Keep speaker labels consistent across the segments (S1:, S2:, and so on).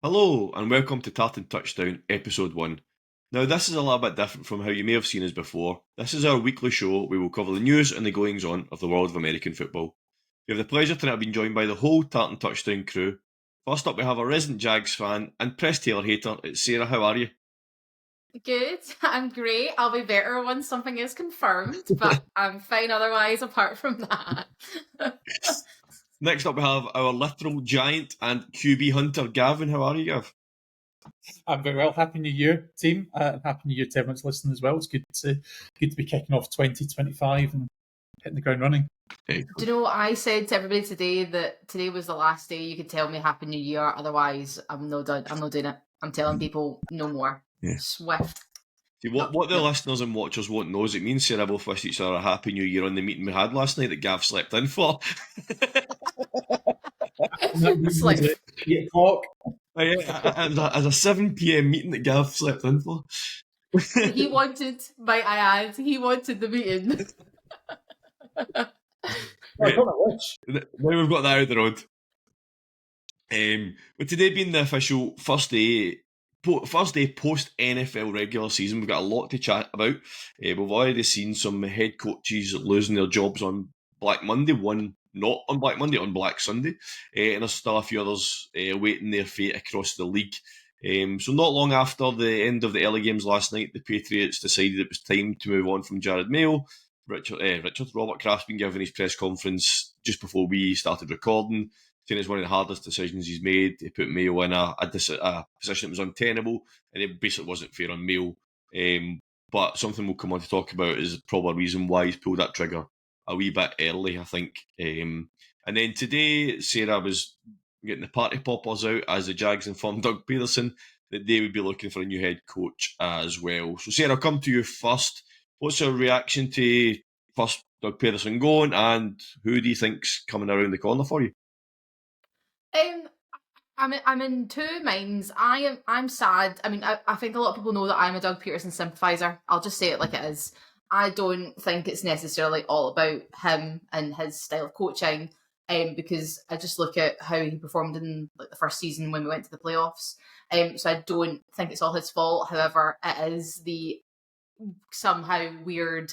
S1: Hello and welcome to Tartan Touchdown, Episode 1. Now, this is a little bit different from how you may have seen us before. This is our weekly show where we'll cover the news and the goings on of the world of American football. We have the pleasure tonight of being joined by the whole Tartan Touchdown crew. First up, we have a resident Jags fan and Press Taylor hater. It's Sarah. How are you?
S2: Good, I'm great. I'll be better once something is confirmed, but I'm fine otherwise apart from that.
S1: Next up, we have our literal giant and QB hunter, Gavin. How are you, Gav?
S3: I'm very well. Happy New Year, team, and Happy New Year to everyone that's listening as well. It's good to be kicking off 2025 and hitting the ground running.
S2: Do you know what I said to everybody today? That today was the last day you could tell me Happy New Year. Otherwise, I'm not doing it. I'm telling people no more.
S1: Yeah.
S2: Swift.
S1: See, what the listeners and watchers won't know is it means Sarah both wished each other a Happy New Year on the meeting we had last night that Gav slept in for.
S2: Slept.
S3: 8 o'clock.
S1: As a 7 p.m. meeting that Gav slept in for.
S2: He wanted, might I add, he wanted the meeting.
S1: Right. Now we've got that out of the road. With today being the official first day post NFL regular season, we've got a lot to chat about. We've already seen some head coaches losing their jobs on Black Monday, one not on Black Monday, on Black Sunday, and there's still a few others waiting their fate across the league. So not long after the end of the early games last night, the Patriots decided it was time to move on from Jared Mayo. Robert Kraft's been given his press conference just before we started recording, saying it's one of the hardest decisions he's made. He put Mayo in a position that was untenable, and it basically wasn't fair on Mayo. But something we'll come on to talk about is probably a reason why he's pulled that trigger a wee bit early, I think. And then today, Sarah was getting the party poppers out as the Jags informed Doug Peterson that they would be looking for a new head coach as well. So, Sarah, I'll come to you first. What's your reaction to first Doug Peterson going, and who do you think's coming around the corner for you?
S2: I'm in two minds. I'm sad. I mean, I think a lot of people know that I'm a Doug Peterson sympathiser. I'll just say it like it is. I don't think it's necessarily all about him and his style of coaching, because I just look at how he performed in the first season when we went to the playoffs. So I don't think it's all his fault. However, it is the somehow weird.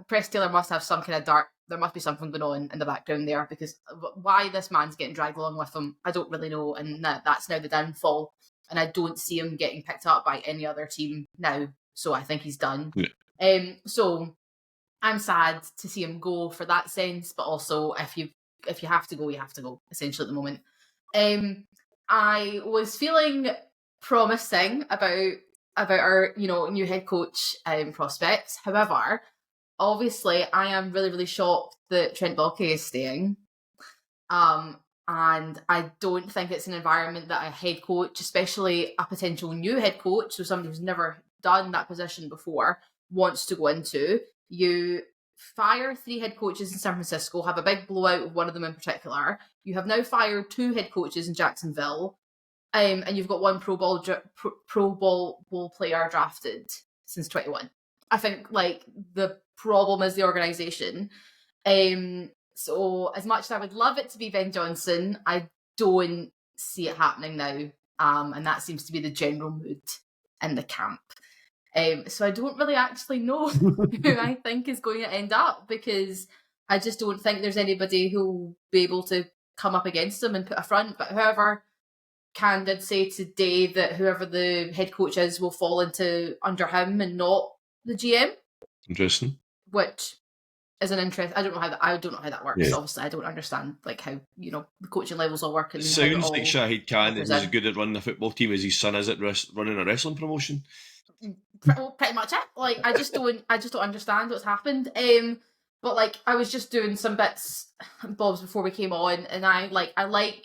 S2: Press Taylor must have some kind of dark. There must be something going on in the background there, because why this man's getting dragged along with him, I don't really know, and that's now the downfall. And I don't see him getting picked up by any other team now, so I think he's done.
S1: Yeah.
S2: So I'm sad to see him go for that sense, but also if you have to go, you have to go. Essentially, at the moment, I was feeling promising about our new head coach prospects. However, obviously, I am really, really shocked that Trent Baalke is staying. And I don't think it's an environment that a head coach, especially a potential new head coach, so somebody who's never done that position before, wants to go into. You fire 3 head coaches in San Francisco, have a big blowout with one of them in particular. You have now fired 2 head coaches in Jacksonville, and you've got 1 Pro Bowl player drafted since 21. I think the problem is the organisation. So as much as I would love it to be Ben Johnson, I don't see it happening now. And that seems to be the general mood in the camp. So I don't really actually know who I think is going to end up, because I just don't think there's anybody who'll be able to come up against him and put a front. But however, Can did say today that whoever the head coach is will fall under him and not the GM.
S1: Interesting.
S2: Which is an interest. I don't know how that works.
S1: Yeah.
S2: Obviously, I don't understand how the coaching levels all work. And
S1: it sounds like Shahid Khan is as good at running a football team as his son is at running a wrestling promotion.
S2: Pretty much it. I just don't understand what's happened. But I was just doing some bits and bobs before we came on, and I like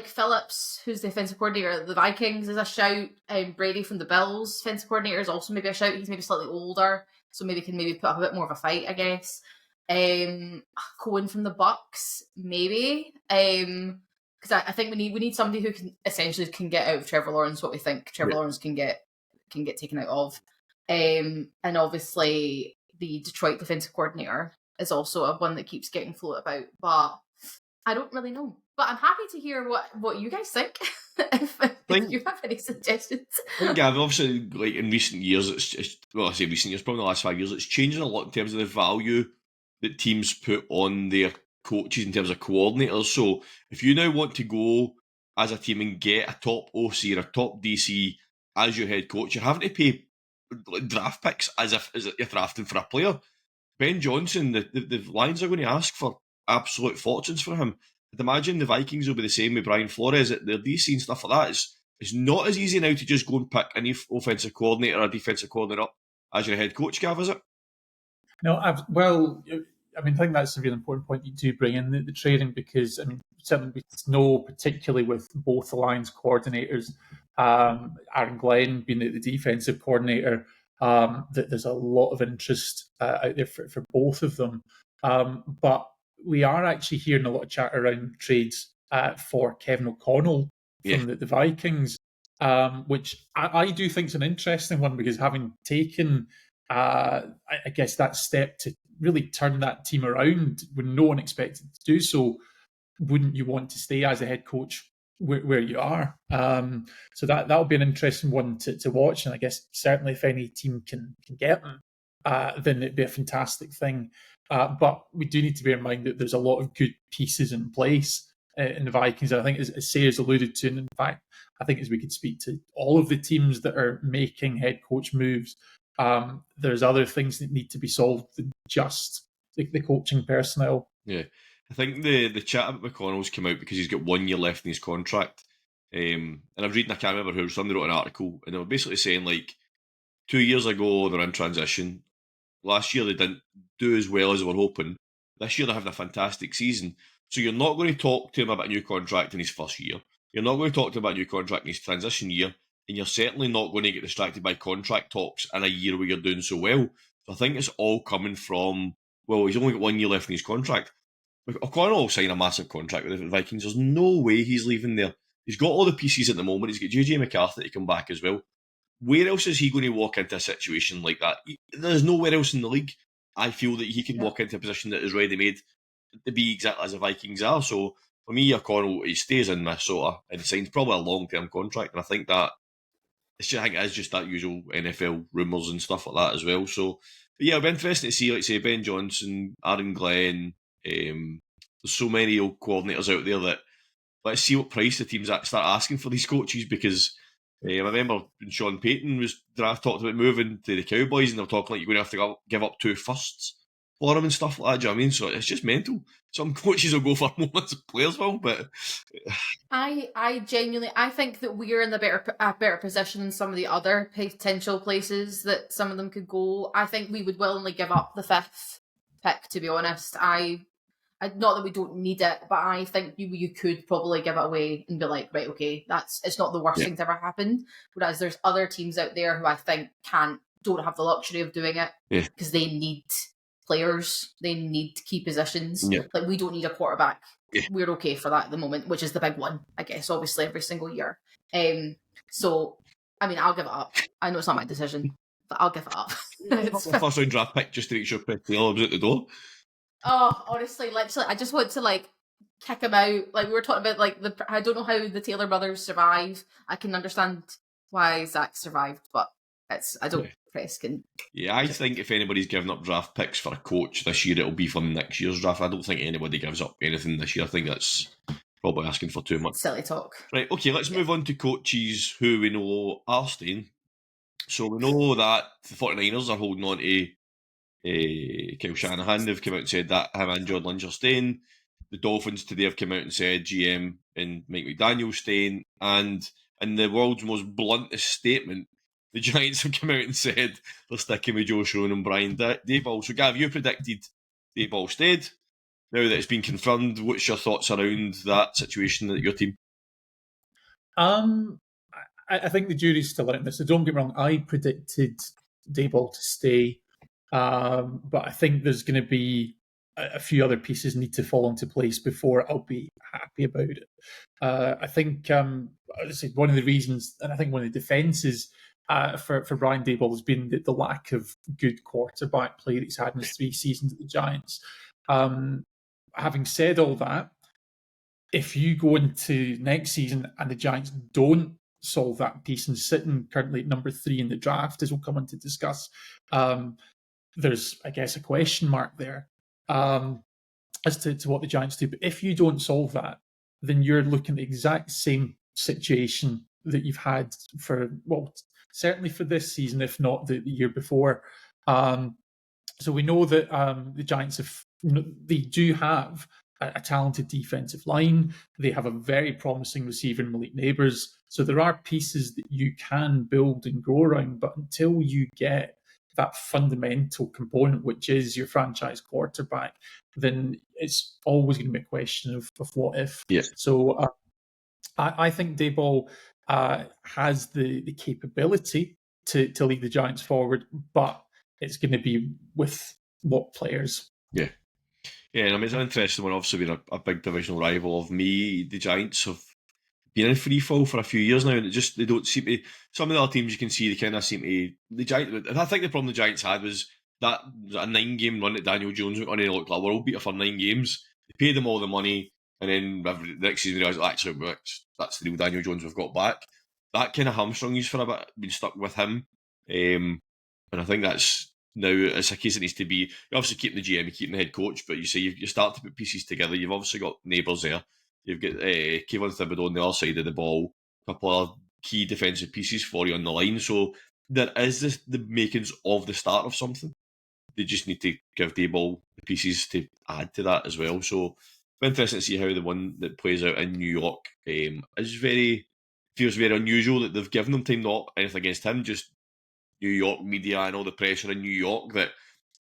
S2: Phillips, who's the defensive coordinator of the Vikings, is a shout. Brady from the Bills, defensive coordinator, is also maybe a shout. He's maybe slightly older, so maybe can put up a bit more of a fight, I guess. Cohen from the Bucks, maybe. Because I think we need somebody who can get out of Trevor Lawrence what we think Trevor Lawrence can get taken out of. And obviously the Detroit defensive coordinator is also one that keeps getting floated about. But I don't really know, but I'm happy to hear what you guys think. if you have any suggestions.
S1: I think, Gav, obviously, like in recent years, well, I say recent years, probably the last 5 years, it's changing a lot in terms of the value that teams put on their coaches in terms of coordinators. So if you now want to go as a team and get a top OC or a top DC as your head coach, you're having to pay draft picks as if you're drafting for a player. Ben Johnson, the Lions are going to ask for absolute fortunes for him. I'd imagine the Vikings will be the same with Brian Flores at their DC and stuff like that. It's not as easy now to just go and pick any offensive coordinator or defensive coordinator up as your head coach, Gav, is it?
S3: No, I think that's a really important point you do bring in the trading, because certainly we know, particularly with both the Lions coordinators, Aaron Glenn being the defensive coordinator, that there's a lot of interest out there for both of them. But we are actually hearing a lot of chat around trades for Kevin O'Connell from the Vikings, which I do think is an interesting one, because having taken, I guess, that step to really turn that team around when no one expected to do so, wouldn't you want to stay as a head coach where you are? So that'll be an interesting one to watch, and I guess certainly if any team can get them, then it'd be a fantastic thing. But we do need to bear in mind that there's a lot of good pieces in place in the Vikings. And I think, as Sayers alluded to, and in fact, I think as we could speak to all of the teams that are making head coach moves, there's other things that need to be solved than just the coaching personnel.
S1: Yeah. I think the chat about McConnell's come out because he's got 1 year left in his contract. And I was reading, I can't remember who, somebody wrote an article, and they were basically saying, like, 2 years ago they're in transition. Last year they didn't do as well as they were hoping. This year they're having a fantastic season. So you're not going to talk to him about a new contract in his first year. You're not going to talk to him about a new contract in his transition year. And you're certainly not going to get distracted by contract talks in a year where you're doing so well. So I think it's all coming from, well, he's only got 1 year left in his contract. O'Connell will sign a massive contract with the Vikings. There's no way he's leaving there. He's got all the pieces at the moment. He's got JJ McCarthy to come back as well. Where else is he going to walk into a situation like that? There's nowhere else in the league, I feel, that he can walk into a position that is ready-made to be exactly as the Vikings are. So for me, O'Connell, he stays in Minnesota and he signs probably a long-term contract. And I think that it's just that usual NFL rumours and stuff like that as well. So, but yeah, it'll be interesting to see, like say, Ben Johnson, Aaron Glenn. There's so many old coordinators out there that let's see what price the teams start asking for these coaches, because I remember when Sean Payton was talked about moving to the Cowboys, and they're talking like you're going to have to give up 2 firsts for him and stuff like that. Do you know what I mean? So it's just mental. Some coaches will go for more than players will, but
S2: I genuinely think that we're in a better position than some of the other potential places that some of them could go. I think we would willingly give up the 5th pick, to be honest. Not that we don't need it, but I think you could probably give it away and be like, right, okay, it's not the worst thing to ever happen. Whereas there's other teams out there who I think don't have the luxury of doing it because they need players, they need key positions.
S1: Yeah.
S2: Like, we don't need a quarterback. Yeah. We're okay for that at the moment, which is the big one, I guess, obviously every single year. So, I mean, I'll give it up. I know it's not my decision, but I'll give it up.
S1: First round draft pick just to make sure Taylor's out the door.
S2: Oh, honestly, literally, I just want to kick him out. Like we were talking about, I don't know how the Taylor brothers survive. I can understand why Zach survived, but I don't press can.
S1: Yeah, I think if anybody's given up draft picks for a coach this year, it'll be for next year's draft. I don't think anybody gives up anything this year. I think that's probably asking for too much.
S2: Silly talk.
S1: Right, okay, let's move on to coaches who we know are staying. So we know that the 49ers are holding on to Kyle Shanahan. They've come out and said that him and John Lynch are staying. The Dolphins today have come out and said GM and Mike McDaniel staying. And in the world's most bluntest statement, the Giants have come out and said they're sticking with Joe Schoen and Brian Daboll. So Gav, you predicted Daboll stayed. Now that it's been confirmed, what's your thoughts around that situation at your team?
S3: I think the jury's still out on this. So don't get me wrong, I predicted Daboll to stay. But I think there's going to be a few other pieces need to fall into place before I'll be happy about it. I think one of the reasons, and I think one of the defences for Brian Daboll has been the lack of good quarterback play that he's had in his 3 seasons at the Giants. Having said all that, if you go into next season and the Giants don't solve that piece and sitting currently at number 3 in the draft, as we'll come on to discuss, there's, I guess, a question mark there as to what the Giants do. But if you don't solve that, then you're looking at the exact same situation that you've had for, well, certainly for this season, if not the year before. So we know that the Giants they do have a talented defensive line. They have a very promising receiver in Malik Neighbors. So there are pieces that you can build and grow around. But until you get that fundamental component, which is your franchise quarterback, then it's always going to be a question of what if.
S1: Yes.
S3: So I think Daboll has the capability to lead the Giants forward, but it's going to be with what players.
S1: Yeah. Yeah, and I mean, it's an interesting one. Obviously, being a big divisional rival of me, the Giants have been in free fall for a few years now, and they don't seem to. Some of the other teams you can see, they kind of seem to. The Giants. I think the problem the Giants had was that a 9-game run that Daniel Jones went on, and he looked like a world beater for 9 games. They paid him all the money, and then the next season they realised, actually, that's the real Daniel Jones we've got back. That kind of hamstrung you for a bit, been stuck with him, and I think that's. Now, it's a case that needs to be. You obviously keep the GM, you keep the head coach, but you say you start to put pieces together. You've obviously got Neighbours there. You've got Kayvon Thibodeau on the other side of the ball. A couple of key defensive pieces for you on the line. So there is the makings of the start of something. They just need to give Daboll the pieces to add to that as well. So it's interesting to see how the one that plays out in New York feels very unusual that they've given him time. Not anything against him, just New York media and all the pressure in New York, that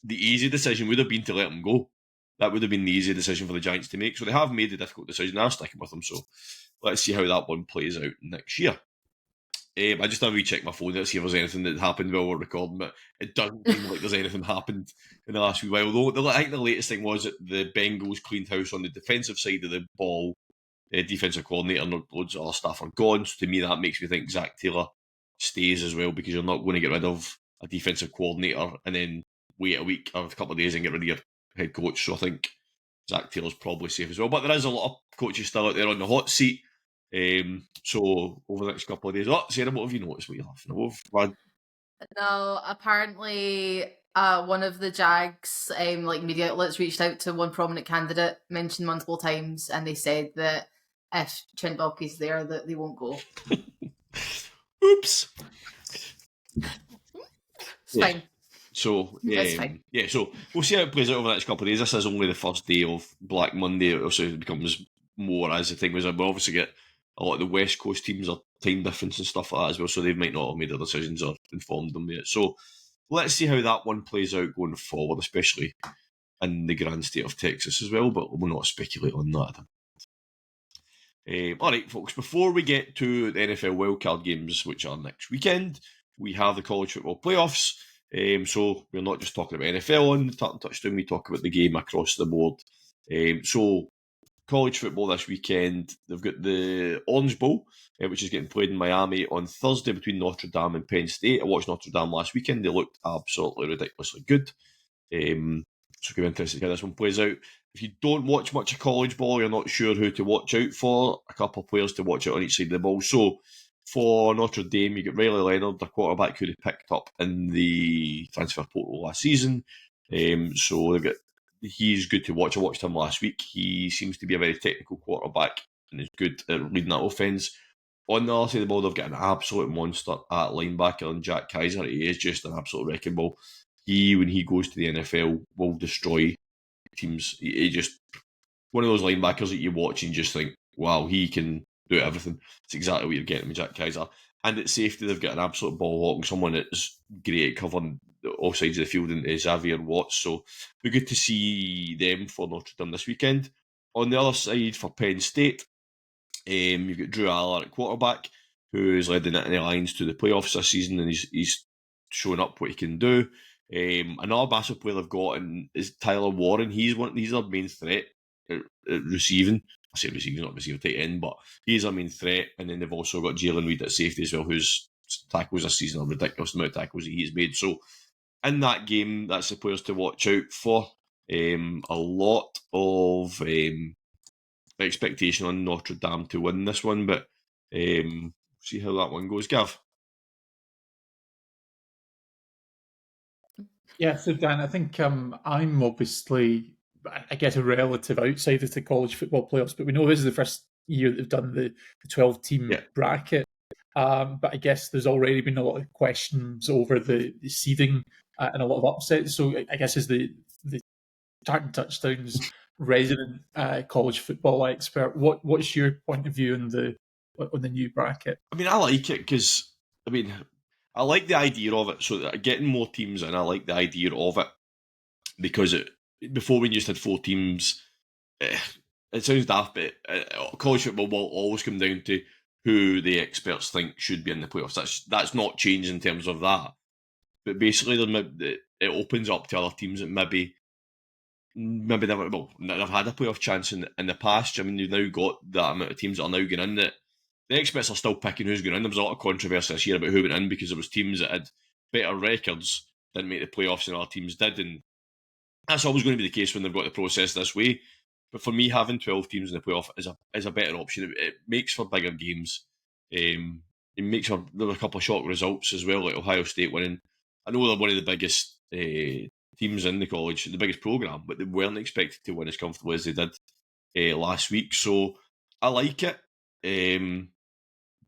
S1: the easy decision would have been to let him go. That would have been the easy decision for the Giants to make. So they have made the difficult decision. They're sticking with him. So let's see how that one plays out next year. I just have to recheck my phone to see if there's anything that happened while we're recording, but it doesn't seem like there's anything happened in the last wee while. Although I think the latest thing was that the Bengals cleaned house on the defensive side of the ball. Defensive coordinator and loads of other staff are gone. So to me, that makes me think Zach Taylor stays as well, because you're not going to get rid of a defensive coordinator and then wait a week or a couple of days and get rid of your head coach. So I think Zach Taylor's probably safe as well. But there is a lot of coaches still out there on the hot seat. So over the next couple of days, Sarah, what have you noticed? What you're laughing at?
S2: No, apparently one of the Jags media outlets reached out to one prominent candidate, mentioned multiple times, and they said that if Trent Baalke's there, that they won't go.
S1: Oops.
S2: It's fine.
S1: So
S2: It's fine.
S1: Yeah, so we'll see how it plays out over the next couple of days. This is only the first day of Black Monday. It also becomes more as the thing was. We'll obviously get a lot of the West Coast teams are time difference and stuff like that as well, so they might not have made their decisions or informed them yet. So let's see how that one plays out going forward, especially in the grand state of Texas as well, but we'll not speculate on that. All right, folks, before we get to the NFL wildcard games, which are next weekend, we have the college football playoffs. So we're not just talking about NFL on the Tartan Touchdown, we talk about the game across the board. So college football this weekend, they've got the Orange Bowl, which is getting played in Miami on Thursday between Notre Dame and Penn State. I watched Notre Dame last weekend. They looked absolutely ridiculously good. So it's going to be interesting how this one plays out. If you don't watch much of college ball, you're not sure who to watch out for, a couple of players to watch out on each side of the ball. So for Notre Dame, you get Riley Leonard, the quarterback who they picked up in the transfer portal last season. So he's good to watch. I watched him last week. He seems to be a very technical quarterback and is good at leading that offense. On the other side of the ball, they've got an absolute monster at linebacker and Jack Kaiser. He is just an absolute wrecking ball. When he goes to the NFL, will destroy teams. He just one of those linebackers that you watch and just think, wow, he can do everything. It's exactly what you're getting with Jack Kaiser. And at safety, they've got an absolute ball hawk, someone that's great at covering all sides of the field, and Xavier Watts. So it'll be good to see them for Notre Dame this weekend. On the other side, for Penn State, you've got Drew Aller at quarterback, who has led the Nittany Lions to the playoffs this season, and he's showing up what he can do. Another massive player they've got is Tyler Warren. He's their main threat at receiving. I say receiving, not receiving tight end, but he's our main threat. And then they've also got Jalen Reed at safety as well, whose tackles this season are ridiculous amount of tackles that he's made. So in that game, that's the players to watch out for. A lot of expectation on Notre Dame to win this one, but see how that one goes. Gav?
S3: Yeah, so Dan, I think I'm obviously, I guess, a relative outsider to college football playoffs, but we know this is the first year that they've done the 12-team bracket. But I guess there's already been a lot of questions over the seeding and a lot of upsets. So I guess as the Tartan Touchdowns resident college football expert, what's your point of view on the new bracket?
S1: I mean, I like it because, I mean, I like the idea of it. So that getting more teams in, I like the idea of it because before we just had 4 teams, it sounds daft, but college football will always come down to who the experts think should be in the playoffs. That's not changed in terms of that. But basically, it opens up to other teams that maybe they've had a playoff chance in the past. I mean, you've now got that amount of teams that are now going in that the experts are still picking who's going in. There was a lot of controversy this year about who went in because there was teams that had better records didn't make the playoffs than other teams did, and that's always going to be the case when they've got the process this way. But for me, having 12 teams in the playoff is a better option. It makes for bigger games. It makes for there were a couple of shock results as well, like Ohio State winning. I know they're one of the biggest teams in the college, the biggest program, but they weren't expected to win as comfortably as they did last week. So I like it.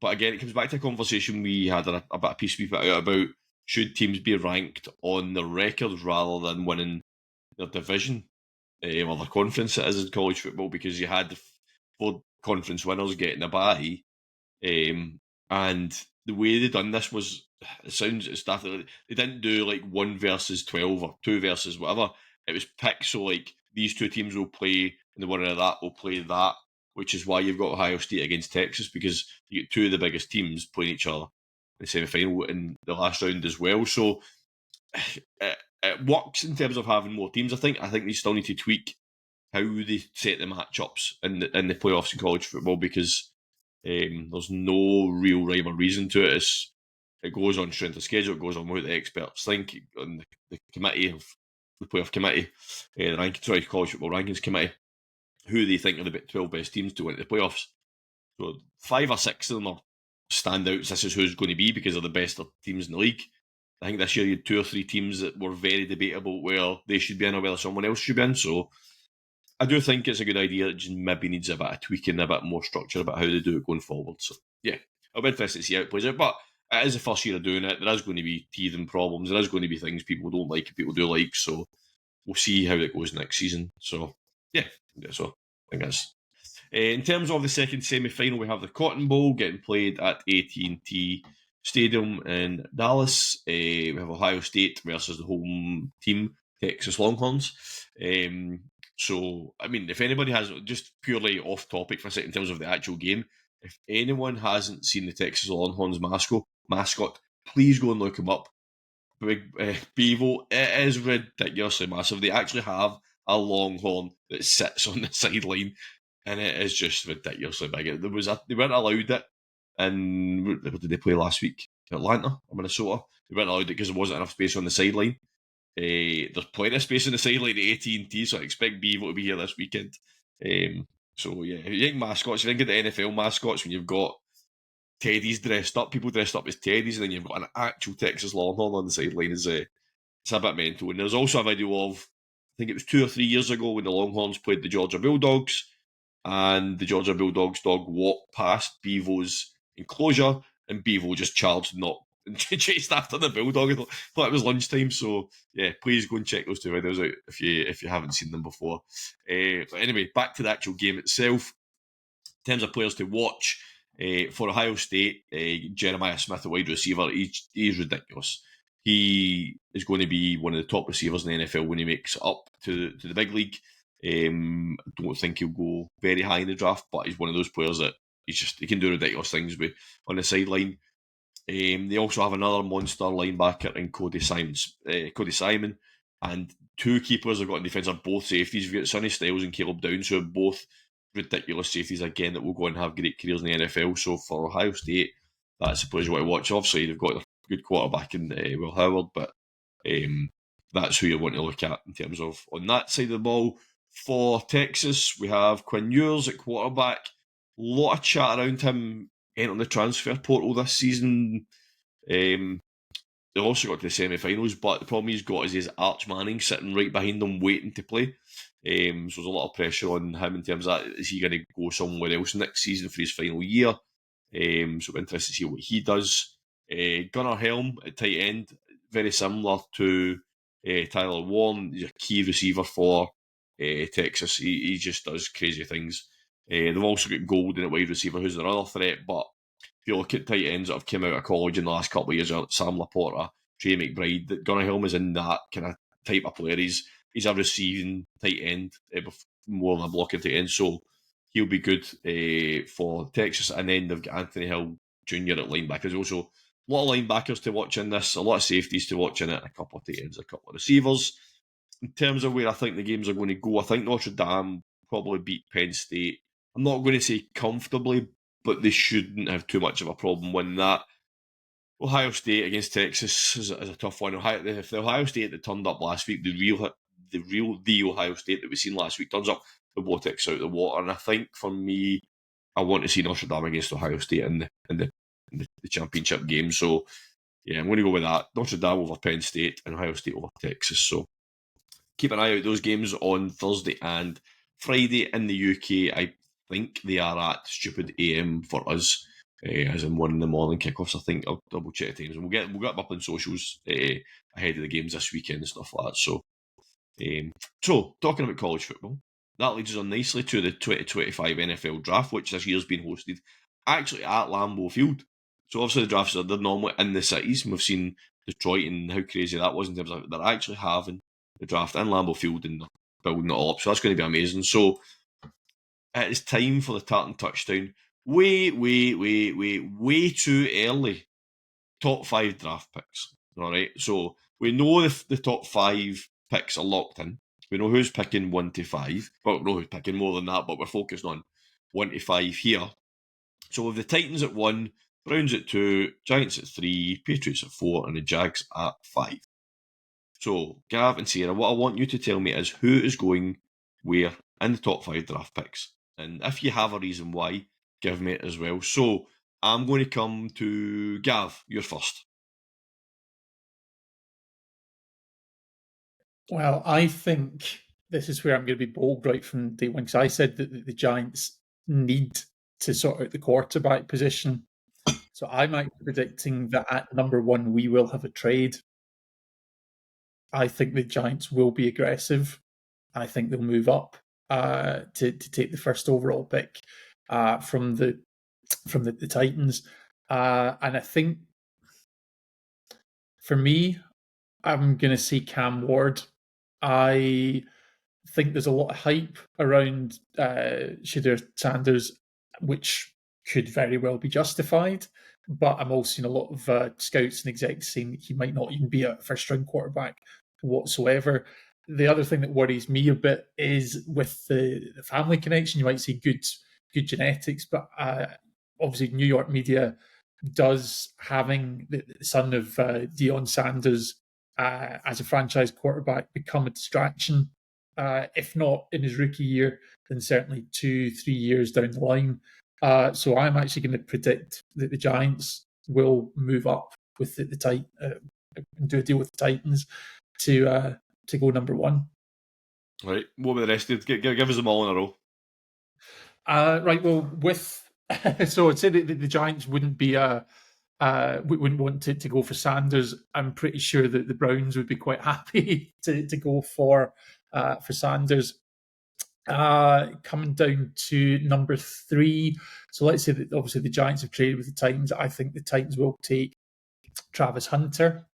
S1: But again, it comes back to a conversation we had a bit of piece we put out about should teams be ranked on their records rather than winning their division or their conference it is in college football, because you had the 4 conference winners getting a bye, and the way they done this was, it's daft. They didn't do like 1 versus 12 or 2 versus whatever. It was picked, so like these 2 teams will play and the winner of that will play that, which is why you've got Ohio State against Texas, because you get 2 of the biggest teams playing each other in the semi-final in the last round as well. So it works in terms of having more teams. I think they still need to tweak how they set the matchups in the playoffs in college football, because there's no real rhyme or reason to it. It goes on strength of schedule, it goes on what the experts think, on the committee of the playoff committee, the college football rankings committee, who they think are the 12 best teams to win the playoffs. So 5 or 6 of them are standouts. This is who's going to be because they're the best teams in the league. I think this year you had 2 or 3 teams that were very debatable where they should be in or whether someone else should be in. So I do think it's a good idea. It just maybe needs a bit of tweaking, a bit more structure about how they do it going forward. So yeah, I'll be interested to see how it plays out. But it is the first year of doing it. There is going to be teething problems. There is going to be things people don't like and people do like. So we'll see how it goes next season. So yeah, so I think that's. In terms of the second semi-final, we have the Cotton Bowl getting played at AT&T Stadium in Dallas. We have Ohio State versus the home team, Texas Longhorns. So, I mean, if anybody has, just purely off topic for a second in terms of the actual game, if anyone hasn't seen the Texas Longhorns mascot, please go and look them up. Big Bevo, it is ridiculously massive. They actually have a longhorn that sits on the sideline, and it is just ridiculously big. They weren't allowed it, and what did they play last week? Atlanta or Minnesota? They weren't allowed it because there wasn't enough space on the sideline. There's plenty of space on the sideline at AT&T, so I expect Bevo to be here this weekend. So yeah, you think mascots, you think of the NFL mascots when you've got Teddies dressed up, people dressed up as Teddies, and then you've got an actual Texas Longhorn on the sideline. It's a bit mental. And there's also a video of, I think it was 2 or 3 years ago when the Longhorns played the Georgia Bulldogs, and the Georgia Bulldogs dog walked past Bevo's enclosure, and Bevo just charged and chased after the Bulldog. I thought it was lunchtime. So yeah, please go and check those 2 videos out if you haven't seen them before. But anyway, back to the actual game itself. In terms of players to watch, for Ohio State, Jeremiah Smith, a wide receiver, he's ridiculous. He is going to be one of the top receivers in the NFL when he makes it up to the big league. I don't think he'll go very high in the draft, but he's one of those players that he can do ridiculous things on the sideline. They also have another monster linebacker in Cody Simon, and 2 keepers they've got in defence are both safeties. We've got Sonny Styles and Caleb Downs, who are both ridiculous safeties again that will go and have great careers in the NFL. So for Ohio State, that's the players you want to watch. Obviously, they've got a good quarterback in Will Howard, but that's who you want to look at in terms of on that side of the ball. For Texas, we have Quinn Ewers at quarterback. A lot of chat around him entering the transfer portal this season. They also got to the semi-finals, but the problem he's got is his Arch Manning sitting right behind him waiting to play. So there's a lot of pressure on him in terms of that. Is he going to go somewhere else next season for his final year? So we're interested to see what he does. Gunnar Helm at tight end, very similar to Tyler Warren. He's a key receiver for Texas. He just does crazy things. They've also got Golden at wide receiver, who's their other threat, but if you look at tight ends that have come out of college in the last couple of years, like Sam Laporta, Trey McBride, that Gunnar Helm is in that kind of type of player. He's a receiving tight end more than a blocking tight end, so he'll be good for Texas. And then they've got Anthony Hill Jr. at linebacker. There's also a lot of linebackers to watch in this, a lot of safeties to watch in it, a couple of tight ends, a couple of receivers. In terms of where I think the games are going to go, I think Notre Dame probably beat Penn State. I'm not going to say comfortably, but they shouldn't have too much of a problem winning that. Ohio State against Texas is a tough one. If the Ohio State that turned up last week, the Ohio State that we've seen last week turns up, the blow takes out the water. And I think for me, I want to see Notre Dame against Ohio State in the championship game. So yeah, I'm going to go with that. Notre Dame over Penn State and Ohio State over Texas. So keep an eye out those games on Thursday and Friday in the UK. I think they are at stupid AM for us, as in 1 in the morning kickoffs. I think I'll double check the times, and we'll get them up on socials ahead of the games this weekend and stuff like that. So talking about college football, that leads us on nicely to the 2025 NFL Draft, which this year's been hosted actually at Lambeau Field. So obviously the drafts they're normally in the cities, and we've seen Detroit and how crazy that was in terms of they're actually having the draft in Lambeau Field and building it all up. So that's going to be amazing. So it is time for the Tartan touchdown. Way too early. Top 5 draft picks. All right. So we know if the top 5 picks are locked in. We know who's picking 1 to 5. Well, we know who's picking more than that, but we're focused on 1 to 5 here. So with the Titans at 1, Browns at 2, Giants at 3, Patriots at 4, and the Jags at 5. So, Gav and Sarah, what I want you to tell me is who is going where in the top 5 draft picks. And if you have a reason why, give me it as well. So, I'm going to come to Gav. You're first.
S3: Well, I think this is where I'm going to be bold right from day one, because I said that the Giants need to sort out the quarterback position. So I might be predicting that at number 1, we will have a trade. I think the Giants will be aggressive. I think they'll move up to take the first overall pick from the Titans. And I think for me, I'm going to see Cam Ward. I think there's a lot of hype around Shedeur Sanders, which could very well be justified. But I'm also seeing a lot of scouts and execs saying that he might not even be a first-round quarterback whatsoever. The other thing that worries me a bit is with the family connection. You might see good genetics, but obviously New York media does having the son of Deion Sanders as a franchise quarterback become a distraction. If not in his rookie year, then certainly 2-3 years down the line. So I'm actually going to predict that the Giants will move up with the and do a deal with the Titans to go number 1.
S1: Right. What about the rest of it? Give us them all in a row.
S3: Right. Well, with so I'd say that the Giants wouldn't be wouldn't want to go for Sanders. I'm pretty sure that the Browns would be quite happy to go for Sanders. Coming down to number 3. So let's say that obviously the Giants have traded with the Titans. I think the Titans will take Travis Hunter.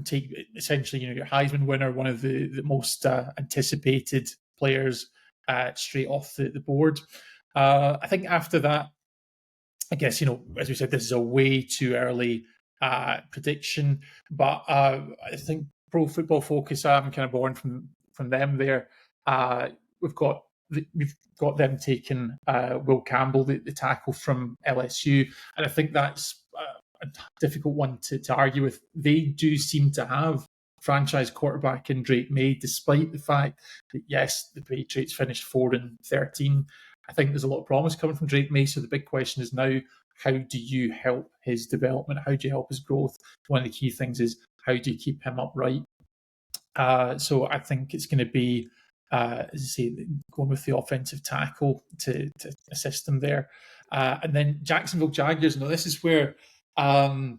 S3: Take essentially, your Heisman winner, one of the most anticipated players straight off the board. I think after that, I guess, as we said, this is a way too early prediction, but I think Pro Football Focus, I'm kind of born from them there. We've got them taking Will Campbell, the tackle from LSU, and I think that's a difficult one to argue with. They do seem to have franchise quarterback in Drake May, despite the fact that, yes, the Patriots finished 4-13. I think there's a lot of promise coming from Drake May. So the big question is now, how do you help his development? How do you help his growth? One of the key things is, how do you keep him upright? So I think it's going to be, as I say, going with the offensive tackle to assist them there. And then Jacksonville Jaguars. Now, this is where, I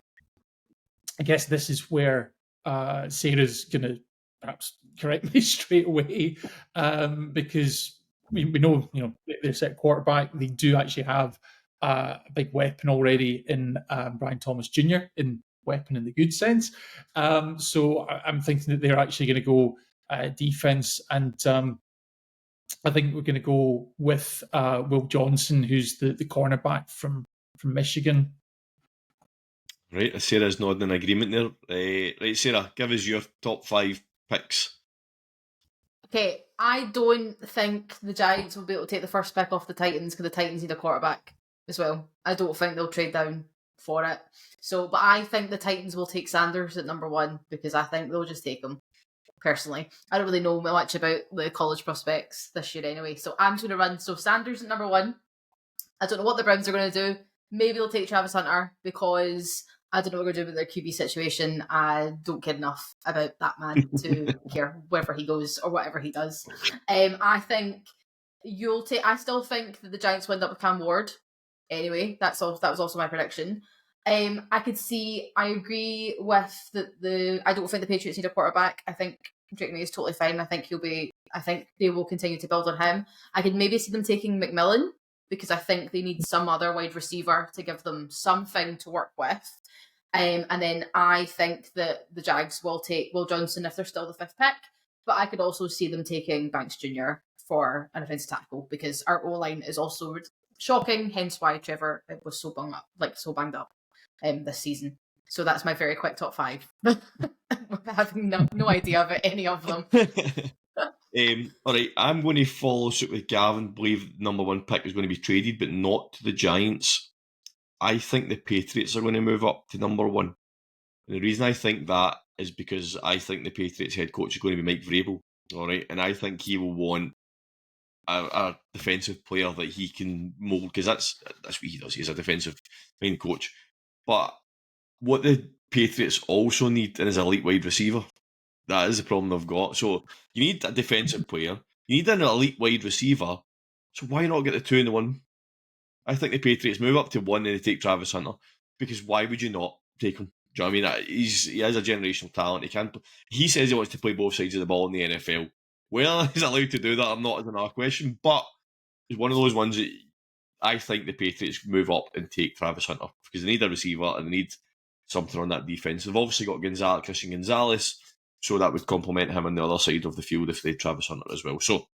S3: guess this is where Sarah's going to perhaps correct me straight away, because we know, they're set quarterback. They do actually have a big weapon already in Brian Thomas Jr. in weapon in the good sense. So I'm thinking that they're actually going to go defense, and I think we're going to go with Will Johnson, who's the cornerback from Michigan.
S1: Right, Sarah's nodding in agreement there. Right, Sarah, give us your top 5 picks.
S2: Okay, I don't think the Giants will be able to take the first pick off the Titans, because the Titans need a quarterback as well. I don't think they'll trade down for it. So, but I think the Titans will take Sanders at number 1, because I think they'll just take him. Personally, I don't really know much about the college prospects this year anyway, so I'm just going to run. So Sanders at number 1. I don't know what the Browns are going to do. Maybe they'll take Travis Hunter, because I don't know what we're going to do with their QB situation. I don't care enough about that man to care wherever he goes or whatever he does. I think you'll take. I still think that the Giants will end up with Cam Ward. Anyway, that was also my prediction. I could see. I agree with the. I don't think the Patriots need a quarterback. I think Drake May is totally fine. I think they will continue to build on him. I could maybe see them taking McMillan, because I think they need some other wide receiver to give them something to work with. And then I think that the Jags will take Will Johnson if they're still the 5th pick. But I could also see them taking Banks Jr. for an offensive tackle, because our O-line is also shocking, hence why Trevor was so banged up this season. So that's my very quick top 5. Having no idea about any of them.
S1: All right, I'm going to follow suit with Gavin. Believe the number 1 pick is going to be traded, but not to the Giants. I think the Patriots are going to move up to number 1. And the reason I think that is because I think the Patriots head coach is going to be Mike Vrabel. All right, and I think he will want a defensive player that he can mould, because that's what he does. He's a defensive main coach. But what the Patriots also need is an elite wide receiver. That is the problem they've got. So you need a defensive player. You need an elite wide receiver. So why not get the 2 and the 1? I think the Patriots move up to 1 and they take Travis Hunter, because why would you not take him? Do you know what I mean? He has a generational talent. He says he wants to play both sides of the ball in the NFL. Well, he's allowed to do that. I'm not, as another question, but it's one of those ones that I think the Patriots move up and take Travis Hunter, because they need a receiver and they need something on that defense. They've obviously got Christian Gonzalez, so that would complement him on the other side of the field if they had Travis Hunter as well. So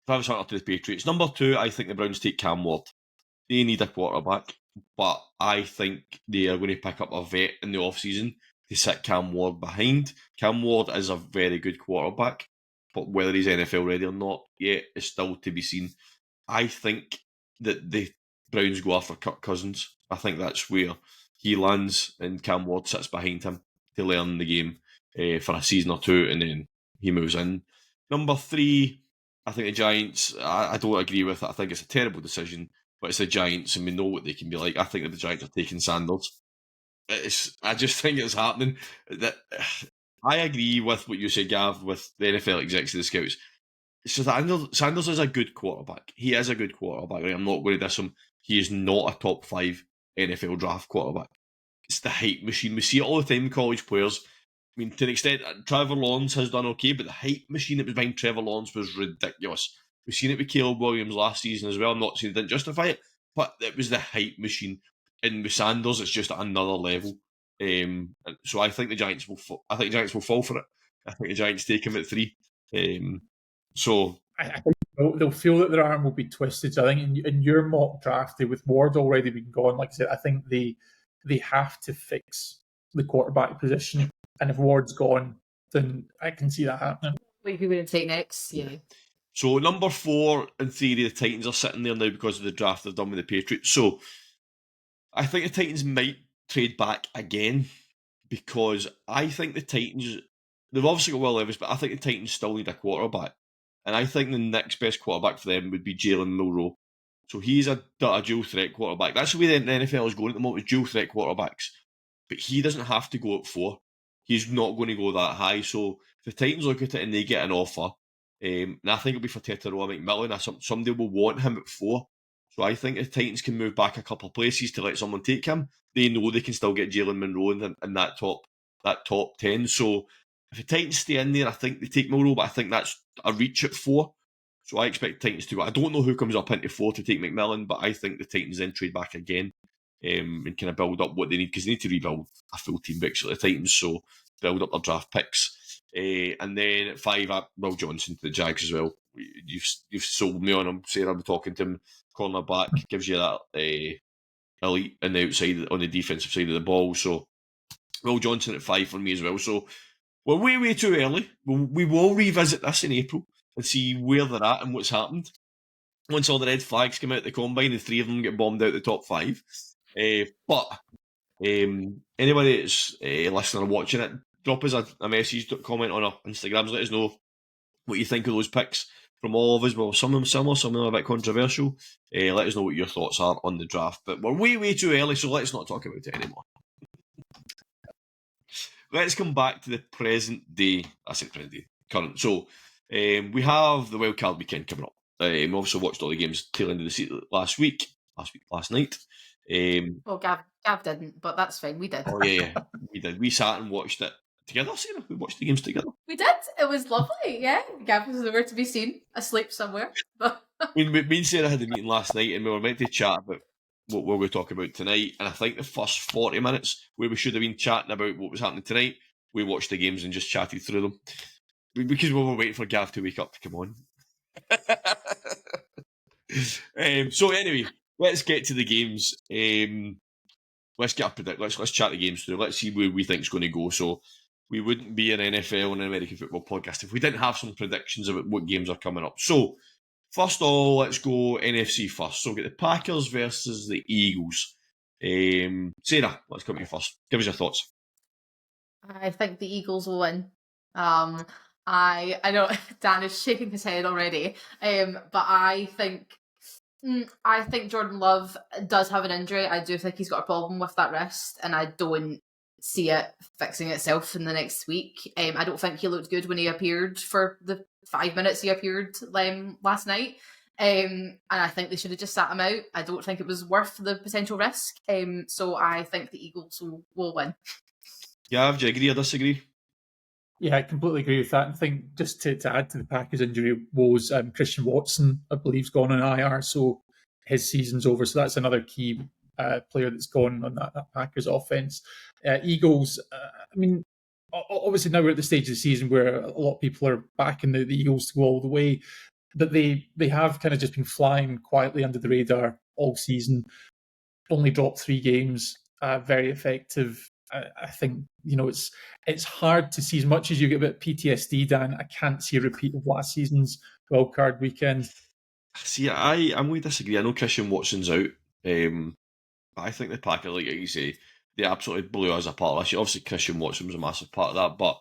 S1: Travis Hunter to the Patriots. Number 2, I think the Browns take Cam Ward. They need a quarterback, but I think they are going to pick up a vet in the offseason to sit Cam Ward behind. Cam Ward is a very good quarterback, but whether he's NFL ready or not yet is still to be seen. I think that the Browns go after Kirk Cousins. I think that's where he lands, and Cam Ward sits behind him to learn the game for a season or 2, and then he moves in. Number 3, I think the Giants, I don't agree with it. I think it's a terrible decision, but it's the Giants and we know what they can be like. I think that the Giants are taking Sanders. I just think it's happening. I agree with what you say, Gav, with the NFL execs and the scouts. It's just that Sanders is a good quarterback. He is a good quarterback. Right? I'm not going to diss him. He is not a top 5 NFL draft quarterback. It's the hype machine. We see it all the time in college players. I mean, to the extent Trevor Lawrence has done okay, but the hype machine that was behind Trevor Lawrence was ridiculous. We've seen it with Caleb Williams last season as well. I'm not saying it didn't justify it, but it was the hype machine. And with Sanders, it's just at another level. So I think the Giants will. I think the Giants will fall for it. I think the Giants take him at 3. So
S3: I think they'll feel that their arm will be twisted. So I think in your mock draft, with Ward already being gone, like I said, I think they have to fix the quarterback position. And if Ward's gone, then I can see that happening.
S2: Who are we going to take next? Yeah.
S1: So number 4, in theory, the Titans are sitting there now because of the draft they've done with the Patriots. So I think the Titans might trade back again, because I think the Titans, they've obviously got Will Levis, but I think the Titans still need a quarterback. And I think the next best quarterback for them would be Jalen Milroe. So he's a dual threat quarterback. That's the way the NFL is going at the moment, with dual threat quarterbacks. But he doesn't have to go at 4. He's not going to go that high. So if the Titans look at it and they get an offer, and I think it'll be for Teteroa McMillan, somebody will want him at 4. So I think if Titans can move back a couple of places to let someone take him, they know they can still get Jalen Monroe in that top 10. So if the Titans stay in there, I think they take Monroe, but I think that's a reach at 4. So I expect Titans to go. I don't know who comes up into 4 to take McMillan, but I think the Titans then trade back again and kind of build up what they need, because they need to rebuild a full team basically, the Titans, so build up their draft picks. And then at 5, Will Johnson to the Jags as well. You've sold me on him. Sarah, I'm talking to him. Cornerback gives you that elite on the outside, on the defensive side of the ball. So Will Johnson at 5 for me as well. So we're way too early. We will revisit this in April and see where they're at and what's happened. Once all the red flags come out the combine, the 3 of them get bombed out the top 5. But anybody that's listening or watching it, drop us a message, comment on our Instagrams, let us know what you think of those picks from all of us. Well, some of them similar, some of them a bit controversial. Let us know what your thoughts are on the draft. But we're way too early, so let's not talk about it anymore. Let's come back to the present day. I say present day, current. So we have the Wildcard Weekend coming up. We also watched all the games tail end of the season last night.
S2: Well, Gav didn't, but that's fine. We did.
S1: Oh yeah, we did. We sat and watched it together, Sarah. We watched the games together.
S2: We did. It was lovely. Yeah, Gav was nowhere to be seen, asleep somewhere.
S1: Me and Sarah had a meeting last night, and we were meant to chat about what we're going to talk about tonight. And I think the first 40 minutes, where we should have been chatting about what was happening tonight, we watched the games and just chatted through them, because we were waiting for Gav to wake up to come on. So anyway, let's get to the games. Let's get a predict. Let's chat the games through. Let's see where we think it's going to go. So we wouldn't be an NFL and an American football podcast if we didn't have some predictions about what games are coming up. So first of all, let's go NFC first. So we'll get the Packers versus the Eagles. Sarah, let's come to you first. Give us your thoughts.
S2: I think the Eagles will win. I know Dan is shaking his head already, but I think Jordan Love does have an injury. I do think he's got a problem with that wrist, and I don't see it fixing itself in the next week. I don't think he looked good when he appeared for the 5 minutes he appeared last night. And I think they should have just sat him out. I don't think it was worth the potential risk. So I think the Eagles will win.
S1: Yeah, do you agree or disagree?
S3: Yeah, I completely agree with that. I think just to add to the Packers' injury woes, Christian Watson, I believe, has gone on IR, so his season's over. So that's another key player that's gone on that Packers offense. Eagles, I mean, obviously now we're at the stage of the season where a lot of people are backing the Eagles to go all the way, but they have kind of just been flying quietly under the radar all season. Only dropped 3 games, very effective. I think, it's hard to see, as much as you get a bit of PTSD, Dan. I can't see a repeat of last season's Wildcard Weekend.
S1: See, I'm going to disagree. I know Christian Watson's out, but I think the Packers, like you say, they absolutely blew us apart last year. Obviously, Christian Watson was a massive part of that, but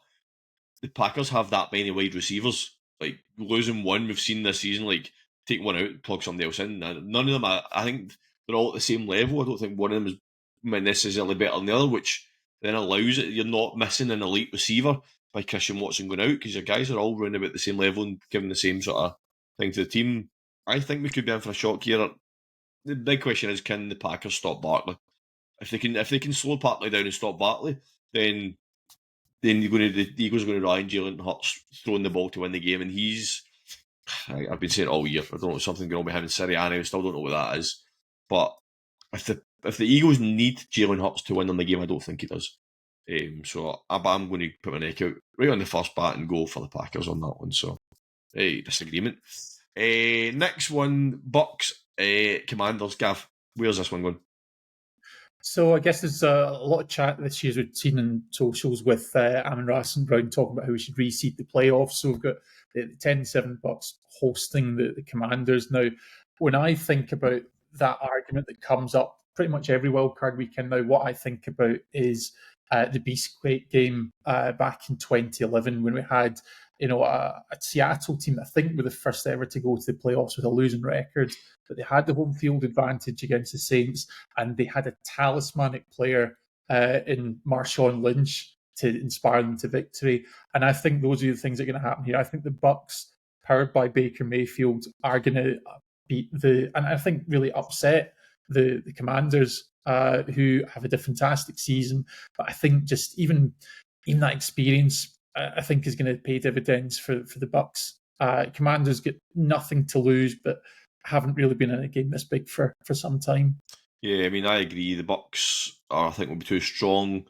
S1: the Packers have that many wide receivers. Like, losing one, we've seen this season, like, take one out, plug somebody else in. None of them, I think they're all at the same level. I don't think one of them is necessarily better than the other, which then allows it. You're not missing an elite receiver by Christian Watson going out, because your guys are all running about the same level and giving the same sort of thing to the team. I think we could be in for a shock here. The big question is, can the Packers stop Barkley? If they can slow Barkley down and stop Barkley, then the Eagles are going to rely on Jalen Hurts throwing the ball to win the game, and I've been saying it all year. I don't know, something going on behind Sirianni. I still don't know what that is. But if the Eagles need Jalen Hurts to win them the game, I don't think he does. So I'm going to put my neck out right on the first bat and go for the Packers on that one. So, disagreement. Next one, Bucks, Commanders. Gav, where's this one going?
S3: So I guess there's a lot of chat this year we've seen in socials with Amon-Ra St. Brown talking about how we should reseed the playoffs. So we've got the 10-7 Bucks hosting the Commanders. Now, when I think about that argument that comes up pretty much every wildcard weekend now, what I think about is the Beastquake game back in 2011 when we had a Seattle team that I think were the first ever to go to the playoffs with a losing record, but they had the home field advantage against the Saints, and they had a talismanic player in Marshawn Lynch to inspire them to victory. And I think those are the things that are going to happen here. I think the Bucks, powered by Baker Mayfield, are going to beat and I think really upset the Commanders, who have had a fantastic season. But I think just even that experience, I think, is going to pay dividends for the Bucks. Commanders get nothing to lose, but haven't really been in a game this big for some time.
S1: Yeah, I mean, I agree. The Bucks I think will be too strong.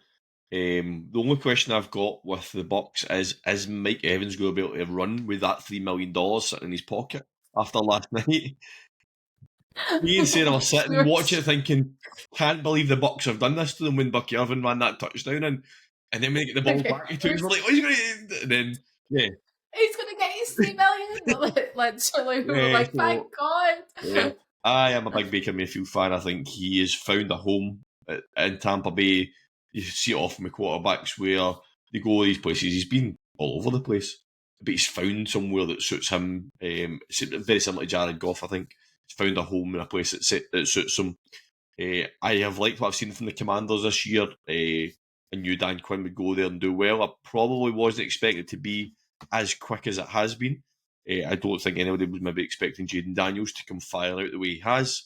S1: The only question I've got with the Bucks is Mike Evans going to be able to run with that $3 million sitting in his pocket after last night? Me and Sarah were sitting watching it thinking, can't believe the Bucks have done this to them when Bucky Irvin ran that touchdown in. And then when they get the ball back to him, we're like, oh, he's going to... And then, yeah.
S2: He's going to get his $3 million. Literally, we were like, thank God.
S1: Yeah. I am a big Baker Mayfield fan. I think he has found a home in Tampa Bay. You see it often with quarterbacks where they go these places. He's been all over the place, but he's found somewhere that suits him. It's very similar to Jared Goff, I think. He's found a home in a place that suits him. I have liked what I've seen from the Commanders this year. I knew Dan Quinn would go there and do well. I probably wasn't expecting it to be as quick as it has been. I don't think anybody was maybe expecting Jaden Daniels to come firing out the way he has,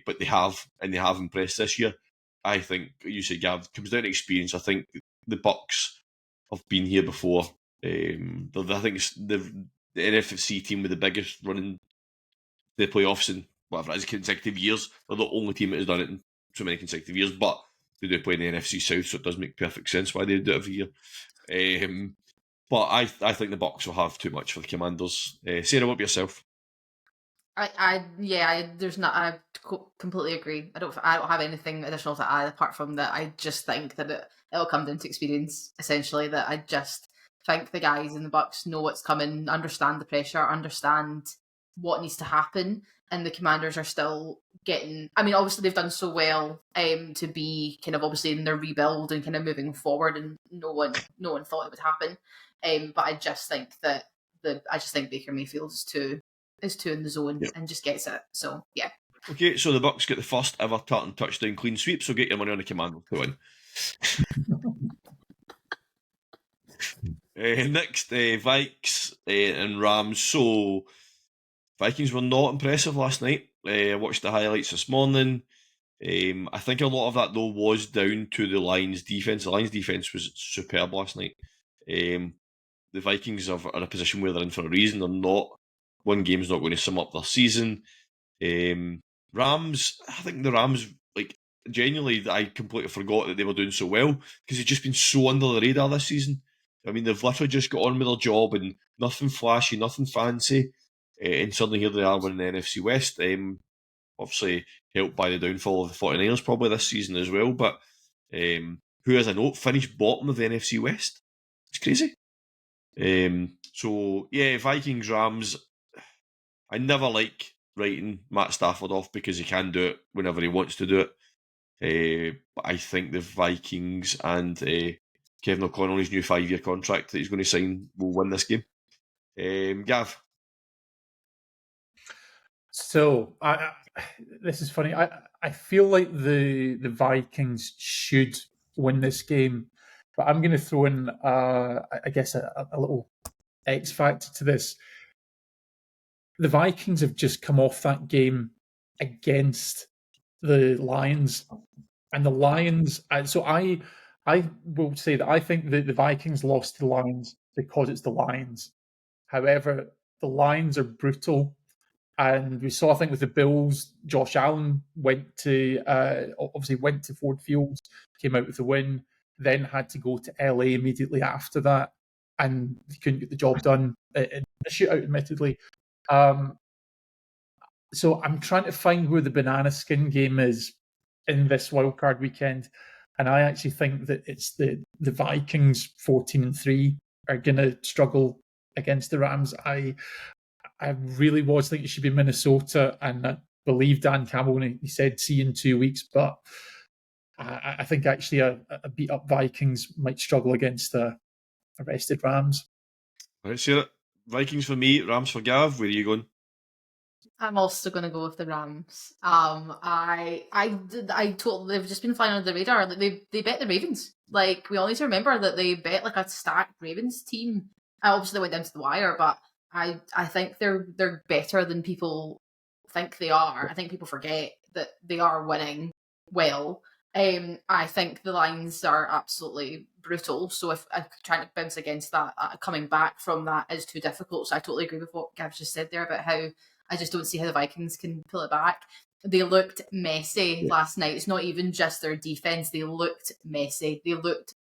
S1: but they have, and they have impressed this year. I think, you say, Gav, it comes down to experience. I think the Bucks have been here before. I think it's the NFC team with the biggest running the playoffs in whatever it is, consecutive years. They're the only team that has done it in so many consecutive years, but they do play in the NFC South, so it does make perfect sense why they do it every year. But I think the Bucks will have too much for the Commanders. Sarah, what about yourself?
S2: I completely agree. I don't have anything additional to add apart from that. I just think that it'll come down to experience, essentially. That I just think the guys in the Bucks know what's coming, understand the pressure, understand what needs to happen, and the Commanders are still getting. I mean, obviously they've done so well to be kind of obviously in their rebuild and kind of moving forward, and no one thought it would happen. But I just think that Baker Mayfield is too in the zone, yep, and just gets it. So yeah.
S1: Okay, so the Bucks get the first ever Tartan touchdown clean sweep. So get your money on the Commanders to win. Next, Vikes and Rams. So Vikings were not impressive last night. I watched the highlights this morning. I think a lot of that though was down to the Lions' defense. The Lions' defense was superb last night. The Vikings are in a position where they're in for a reason. They're not. One game's not going to sum up their season. Rams, I think the Rams, like, genuinely, I completely forgot that they were doing so well because they've just been so under the radar this season. I mean, they've literally just got on with their job and nothing flashy, nothing fancy. And suddenly here they are winning the NFC West. Obviously helped by the downfall of the 49ers probably this season as well. But who, as a note, finished bottom of the NFC West. It's crazy. So, yeah, Vikings, Rams. I never like writing Matt Stafford off because he can do it whenever he wants to do it. But I think the Vikings and Kevin O'Connell's new 5-year contract that he's going to sign will win this game. Gav?
S3: So, this is funny. I feel like the Vikings should win this game, but I'm going to throw in, I guess, a little X factor to this. The Vikings have just come off that game against the Lions, and the Lions. So I will say that I think that the Vikings lost to the Lions because it's the Lions. However, the Lions are brutal, and we saw, I think, with the Bills, Josh Allen went to Ford Field, came out with the win, then had to go to LA immediately after that, and he couldn't get the job done in a shootout, admittedly. So I'm trying to find where the banana skin game is in this Wildcard Weekend, and I actually think that it's the Vikings 14-3 are going to struggle against the Rams. I really was thinking it should be Minnesota, and I believe Dan Campbell when he said see you in 2 weeks, but I think actually a beat up Vikings might struggle against a rested Rams.
S1: Let's hear it. Vikings for me, Rams for Gav. Where are you going?
S2: I'm also going to go with the Rams. I totally, they've just been flying under the radar. Like they bet the Ravens. Like, we all need to remember that they bet like a stacked Ravens team. Obviously, they went down to the wire, but I think they're better than people think they are. I think people forget that they are winning well. I think the lines are absolutely brutal. So if I'm trying to bounce against that, coming back from that is too difficult. So I totally agree with what Gav just said there about how I just don't see how the Vikings can pull it back. They looked messy last night. It's not even just their defense. They looked messy. They looked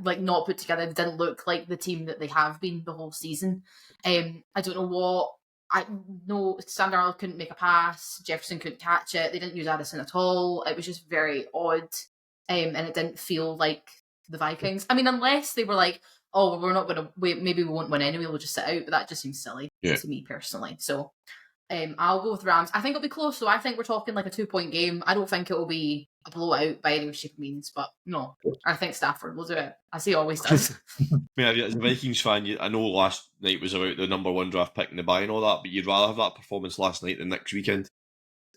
S2: like not put together. They didn't look like the team that they have been the whole season. I don't know what. I know Sam Darnold couldn't make a pass. Jefferson couldn't catch it. They didn't use Addison at all. It was just very odd, and it didn't feel like the Vikings. I mean, unless they were like, "Oh, we're not going to. Maybe we won't win anyway. We'll just sit out." But that just seems silly to me personally. So, I'll go with Rams. I think it'll be close. So I think we're talking like a 2-point game. I don't think it will be a blowout by any shape or means. But no, I think Stafford will do it, as he always does.
S1: As a Vikings fan, I know last night was about the number 1 draft pick and the buy and all that, but you'd rather have that performance last night than next weekend.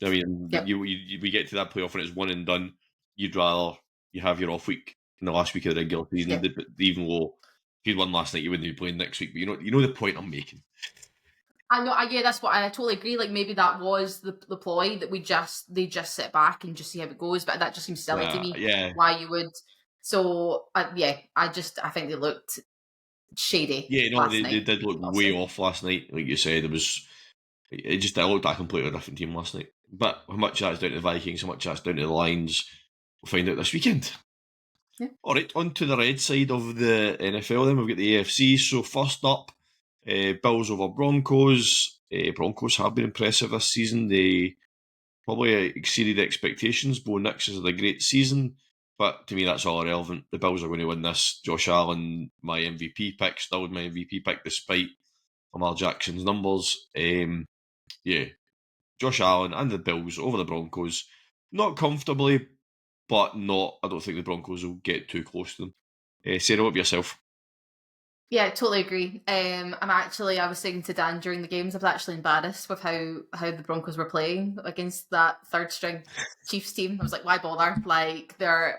S1: I mean, we get to that playoff and it's one and done. You'd rather you have your off week in the last week of the regular season, even though if you'd won last night, you wouldn't be playing next week. But you know the point I'm making.
S2: I know, that's what I totally agree. Like, maybe that was the ploy that they just sit back and just see how it goes. But that just seems silly to me.
S1: Yeah.
S2: Why you would? So I think they looked shady.
S1: Yeah, no, they did look way off last night. Like you said, it looked like a completely different team last night. But how much that's down to the Vikings, how much that's down to the Lions, we'll find out this weekend.
S2: Yeah.
S1: All right, on to the red side of the NFL. Then we've got the AFC. So first up. Bills over Broncos. Broncos have been impressive this season. They probably exceeded expectations. Bo Nix has had a great season, but to me that's all irrelevant. The Bills are going to win this. Josh Allen, my MVP pick, still my MVP pick despite Lamar Jackson's numbers. Josh Allen and the Bills over the Broncos. Not comfortably, but I don't think the Broncos will get too close to them. Sarah, what about yourself?
S2: Yeah, totally agree. I was saying to Dan during the games, I was actually embarrassed with how the Broncos were playing against that third string Chiefs team. I was like, why bother? Like,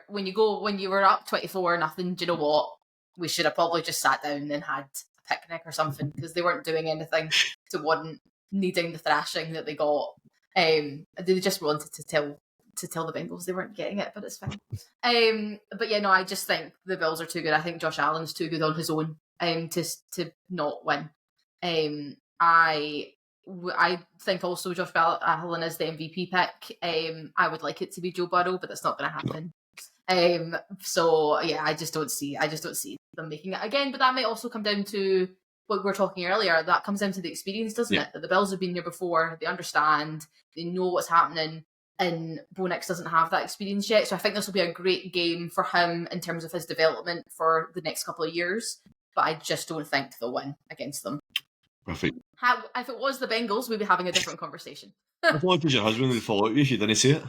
S2: when you were up 24-0, do you know what? We should have probably just sat down and had a picnic or something, because they weren't doing anything to warrant needing the thrashing that they got. They just wanted to tell the Bengals they weren't getting it, but it's fine. But yeah, no, I just think the Bills are too good. I think Josh Allen's too good on his own to not win. I think also Josh Allen is the MVP pick. I would like it to be Joe Burrow, but that's not going to happen. So yeah, I just don't see them making it again. But that might also come down to what we were talking earlier. That comes down to the experience, doesn't it? That the Bills have been there before. They understand. They know what's happening. And Bo Nix doesn't have that experience yet. So I think this will be a great game for him in terms of his development for the next couple of years. But I just don't think they'll win against them.
S1: Perfect.
S2: If it was the Bengals, we'd be having a different conversation.
S1: I thought because your husband would fall out if you didn't say it.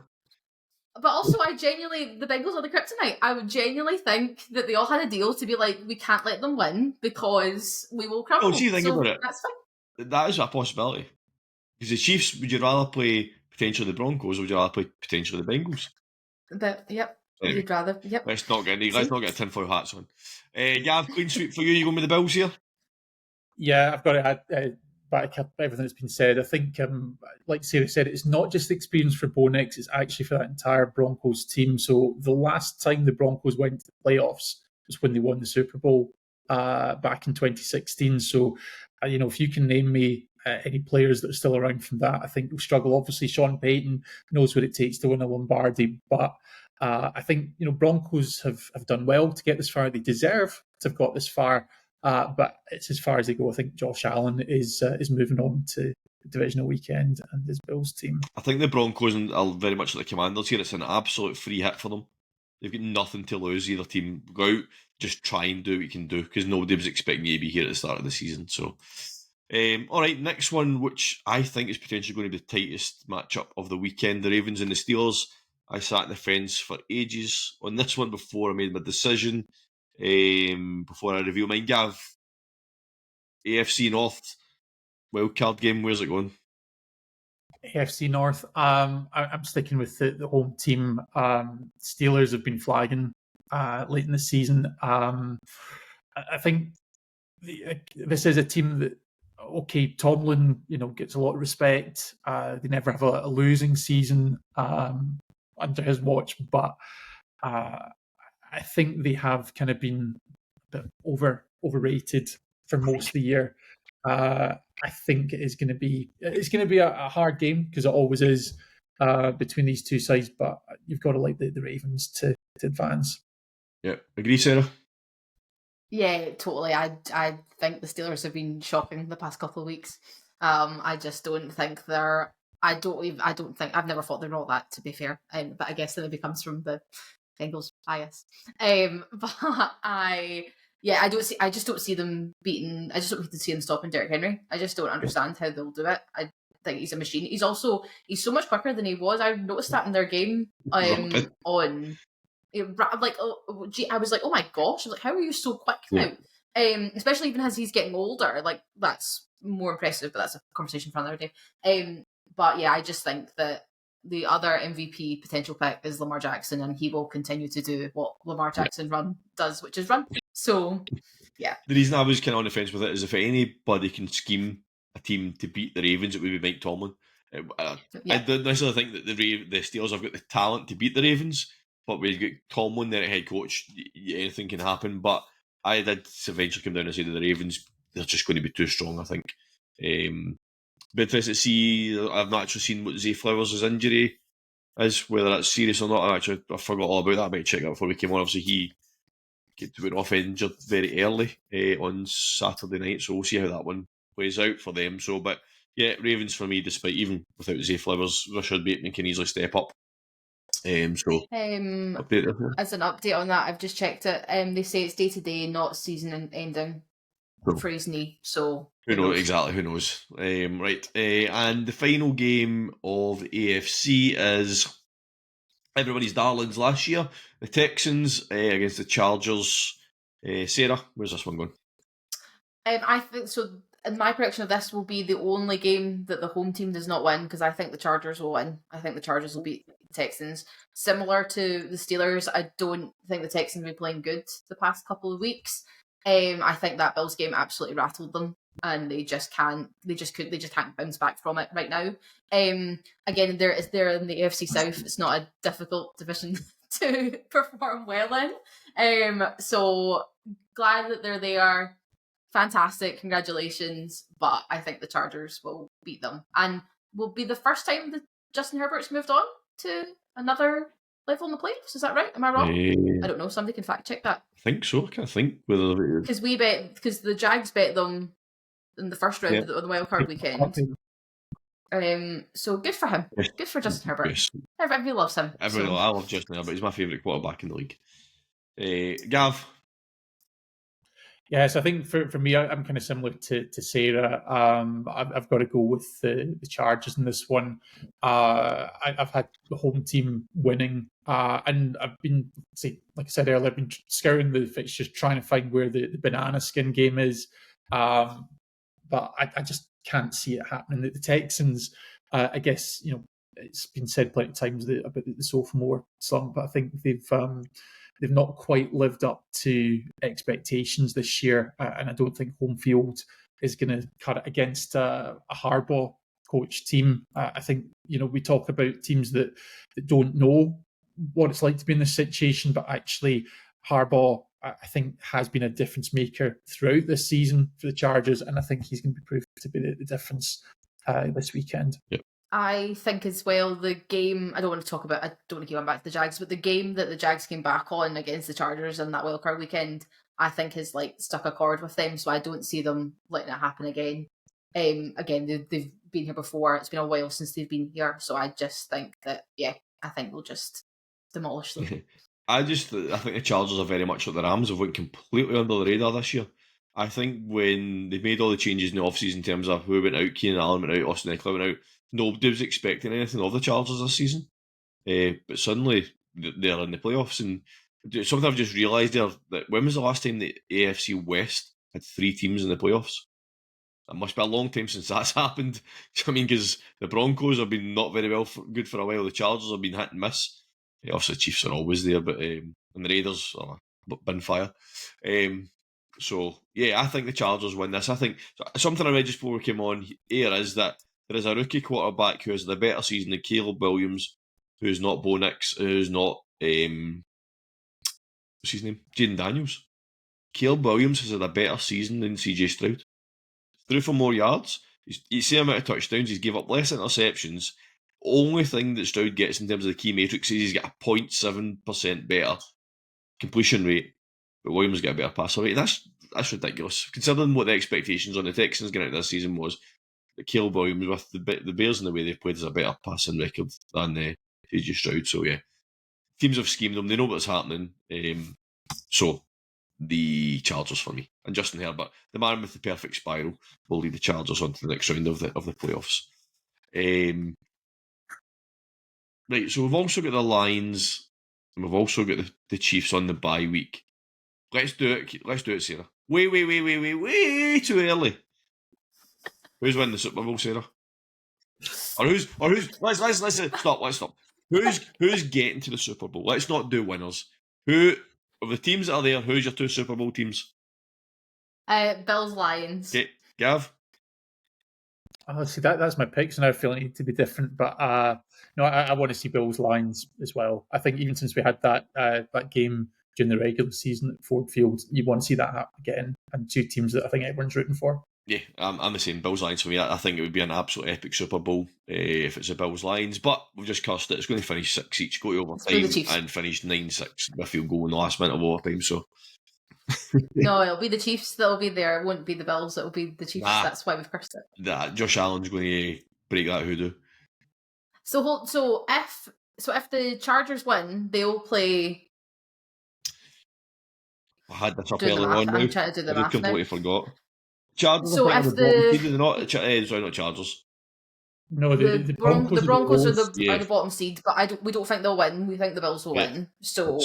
S2: But also, the Bengals are the kryptonite. I would genuinely think that they all had a deal to be like, we can't let them win because we will crumble.
S1: Oh, see, think about it.
S2: That's fine.
S1: That is a possibility. Because the Chiefs, would you rather play potentially the Broncos, or would you rather play potentially the Bengals?
S2: Yep.
S1: Anyway,
S2: you'd rather. Yep.
S1: Let's not get tinfoil hats on. Gav, clean sweep for you. You going with the Bills here?
S3: Yeah, I've got to add back up everything that's been said. I think, like Sarah said, it's not just the experience for Bo Nix, it's actually for that entire Broncos team. So the last time the Broncos went to the playoffs was when they won the Super Bowl back in 2016. So, if you can name me any players that are still around from that, I think they'll struggle. Obviously, Sean Payton knows what it takes to win a Lombardi, but I think Broncos have done well to get this far. They deserve to have got this far, but it's as far as they go. I think Josh Allen is moving on to the divisional weekend and his Bills team.
S1: I think the Broncos are very much like the Commanders here. It's an absolute free hit for them. They've got nothing to lose. Either team, go out, just try and do what you can do, because nobody was expecting you to be here at the start of the season. So, all right, next one, which I think is potentially going to be the tightest matchup of the weekend: the Ravens and the Steelers. I sat in the fence for ages on this one before I made my decision. Before I reveal mine, Gav, AFC North wildcard game. Where's it going?
S3: AFC North. I'm sticking with the home team. Steelers have been flagging late in the season. I think this is a team that, okay, Tomlin, gets a lot of respect. They never have a losing season under his watch, but I think they have kind of been a bit overrated for most of the year. I think it's going to be a hard game, because it always is, between these two sides. But you've got to like the Ravens to advance.
S1: Yeah, agree, Sarah.
S2: Yeah, totally. I think the Steelers have been shocking the past couple of weeks. I just don't think they're. I don't think I've never thought they're not that, to be fair. But I guess that maybe comes from the Bengals bias. But I just don't see them beating. I just don't see them stopping Derrick Henry. I just don't understand how they'll do it. I think he's a machine. He's so much quicker than he was. I noticed that in their game on. Like, I was like, oh my gosh! I was like, how are you so quick now? Especially even as he's getting older. Like, that's more impressive. But that's a conversation for another day. But yeah, I just think that the other MVP potential pick is Lamar Jackson, and he will continue to do what Lamar Jackson does, which is run. So, yeah.
S1: The reason I was kind of on the fence with it is if anybody can scheme a team to beat the Ravens, it would be Mike Tomlin. I don't necessarily think that the Steelers have got the talent to beat the Ravens, but we've got Tomlin there at head coach. Anything can happen. But I did eventually come down and say that the Ravens, they're just going to be too strong, I think. But interested to see, I've not actually seen what Zay Flowers' injury is, whether that's serious or not. I forgot all about that. I might check that before we came on. Obviously, he went off injured very early on Saturday night, so we'll see how that one plays out for them. So, but yeah, Ravens for me, despite even without Zay Flowers, Rashad Bateman can easily step up. As an
S2: update on that, I've just checked it. They say it's day to day, not season ending for his knee. So
S1: who knows exactly? Who knows? Right, and the final game of AFC is everybody's darlings last year, the Texans against the Chargers. Sarah, where's this one going?
S2: I think so. In my prediction of this will be the only game that the home team does not win, because I think the Chargers will win. I think the Chargers will beat the Texans. Similar to the Steelers, I don't think the Texans have been playing good the past couple of weeks. I think that Bills game absolutely rattled them, and they just can't bounce back from it right now. Again, they're in the AFC South. It's not a difficult division to perform well in. So glad that they're there. Fantastic, congratulations. But I think the Chargers will beat them, and will be the first time that Justin Herbert's moved on to another level in the playoffs. Is that right? Am I wrong? I don't know. Somebody can fact check that.
S1: I think so. I can't think whether
S2: because the Jags bet them in the first round on the Wildcard Weekend. So good for him. Yes. Good for Justin Herbert. Yes. Everybody loves him.
S1: I love Justin Herbert. He's my favourite quarterback in the league. Gav.
S3: Yes, I think for me, I'm kind of similar to Sarah. I've got to go with the Chargers in this one. I've had the home team winning, and I've been, like I said earlier, I've been scouring the fixtures, trying to find where the banana skin game is. But I just can't see it happening. The Texans, I guess, it's been said plenty of times about the sophomore slump, but I think they've not quite lived up to expectations this year, and I don't think home field is going to cut it against a Harbaugh coach team. I think, we talk about teams that don't know what it's like to be in this situation, but actually Harbaugh, I think, has been a difference maker throughout this season for the Chargers, and I think he's going to be proved to be the difference this weekend.
S1: Yep.
S2: I think as well, the game, I don't want to keep going back to the Jags, but the game that the Jags came back on against the Chargers in that wildcard weekend, I think has struck a chord with them, so I don't see them letting it happen again. Again, they've been here before. It's been a while since they've been here, so I just think that, I think they'll just demolish them.
S1: I think the Chargers are very much like the Rams, have went completely under the radar this year. I think when they've made all the changes in the offseason in terms of who went out, Keenan Allen went out, Austin Eckler went out, nobody was expecting anything of the Chargers this season. but suddenly they're in the playoffs. And something I've just realised there, that when was the last time the AFC West had 3 teams in the playoffs? It must be a long time since that's happened. I mean, because the Broncos have been not very good for a while. The Chargers have been hit and miss. Obviously, the Chiefs are always there, but and the Raiders are bin fire. So yeah, I think the Chargers win this. I think something I read just before we came on air is that there is a rookie quarterback who has the better season than Caleb Williams, who's not Bo Nix, who's not what's his name, Jaden Daniels. Caleb Williams has had a better season than CJ Stroud. Threw for more yards. He's the same amount of touchdowns. He's gave up less interceptions. Only thing that Stroud gets in terms of the key matrix is he's got a 0.7% better completion rate, but Williams got a better passer rate. That's ridiculous, considering what the expectations on the Texans getting out this season was. That Caleb Williams, with the Bears and the way they've played, is a better passing record than CJ Stroud. So yeah, teams have schemed them. They know what's happening. So the Chargers for me. And Justin Herbert, the man with the perfect spiral, will lead the Chargers on to the next round of the playoffs. Right, so we've also got the Lions, and we've also got the Chiefs on the bye week. Let's do it, Sarah. Way too early. Who's winning the Super Bowl, Sarah? Or who's let's stop. Who's getting to the Super Bowl? Let's not do winners. Who of the teams that are there, who's your 2 Super Bowl teams?
S2: Bills, Lions.
S1: Okay, Gav?
S3: Oh, see, that's my picks, and I feel it to be different. But no, I want to see Bills Lions as well. I think even since we had that game during the regular season at Ford Field, you want to see that happen again. And 2 teams that I think everyone's rooting for.
S1: Yeah, I'm the same. Bills Lions for me. I think it would be an absolute epic Super Bowl if it's a Bills Lions. But we've just cursed it. It's going to finish 6 each, go to overtime, and finish 9-6 with a field goal in the last minute of overtime. So.
S2: No, it'll be the Chiefs that'll be there. It won't be the Bills. It'll be the Chiefs. That's why we've cursed it.
S1: Josh Allen's going to break that hoodoo.
S2: So if the Chargers win, they'll play.
S1: I had this up earlier on.
S2: I'm trying to do the math. I
S1: completely forgot. Chargers.
S2: So if
S1: they're not Chargers.
S3: No,
S2: the Broncos are the bottom seed, but we don't think they'll win. We think the Bills will win. So.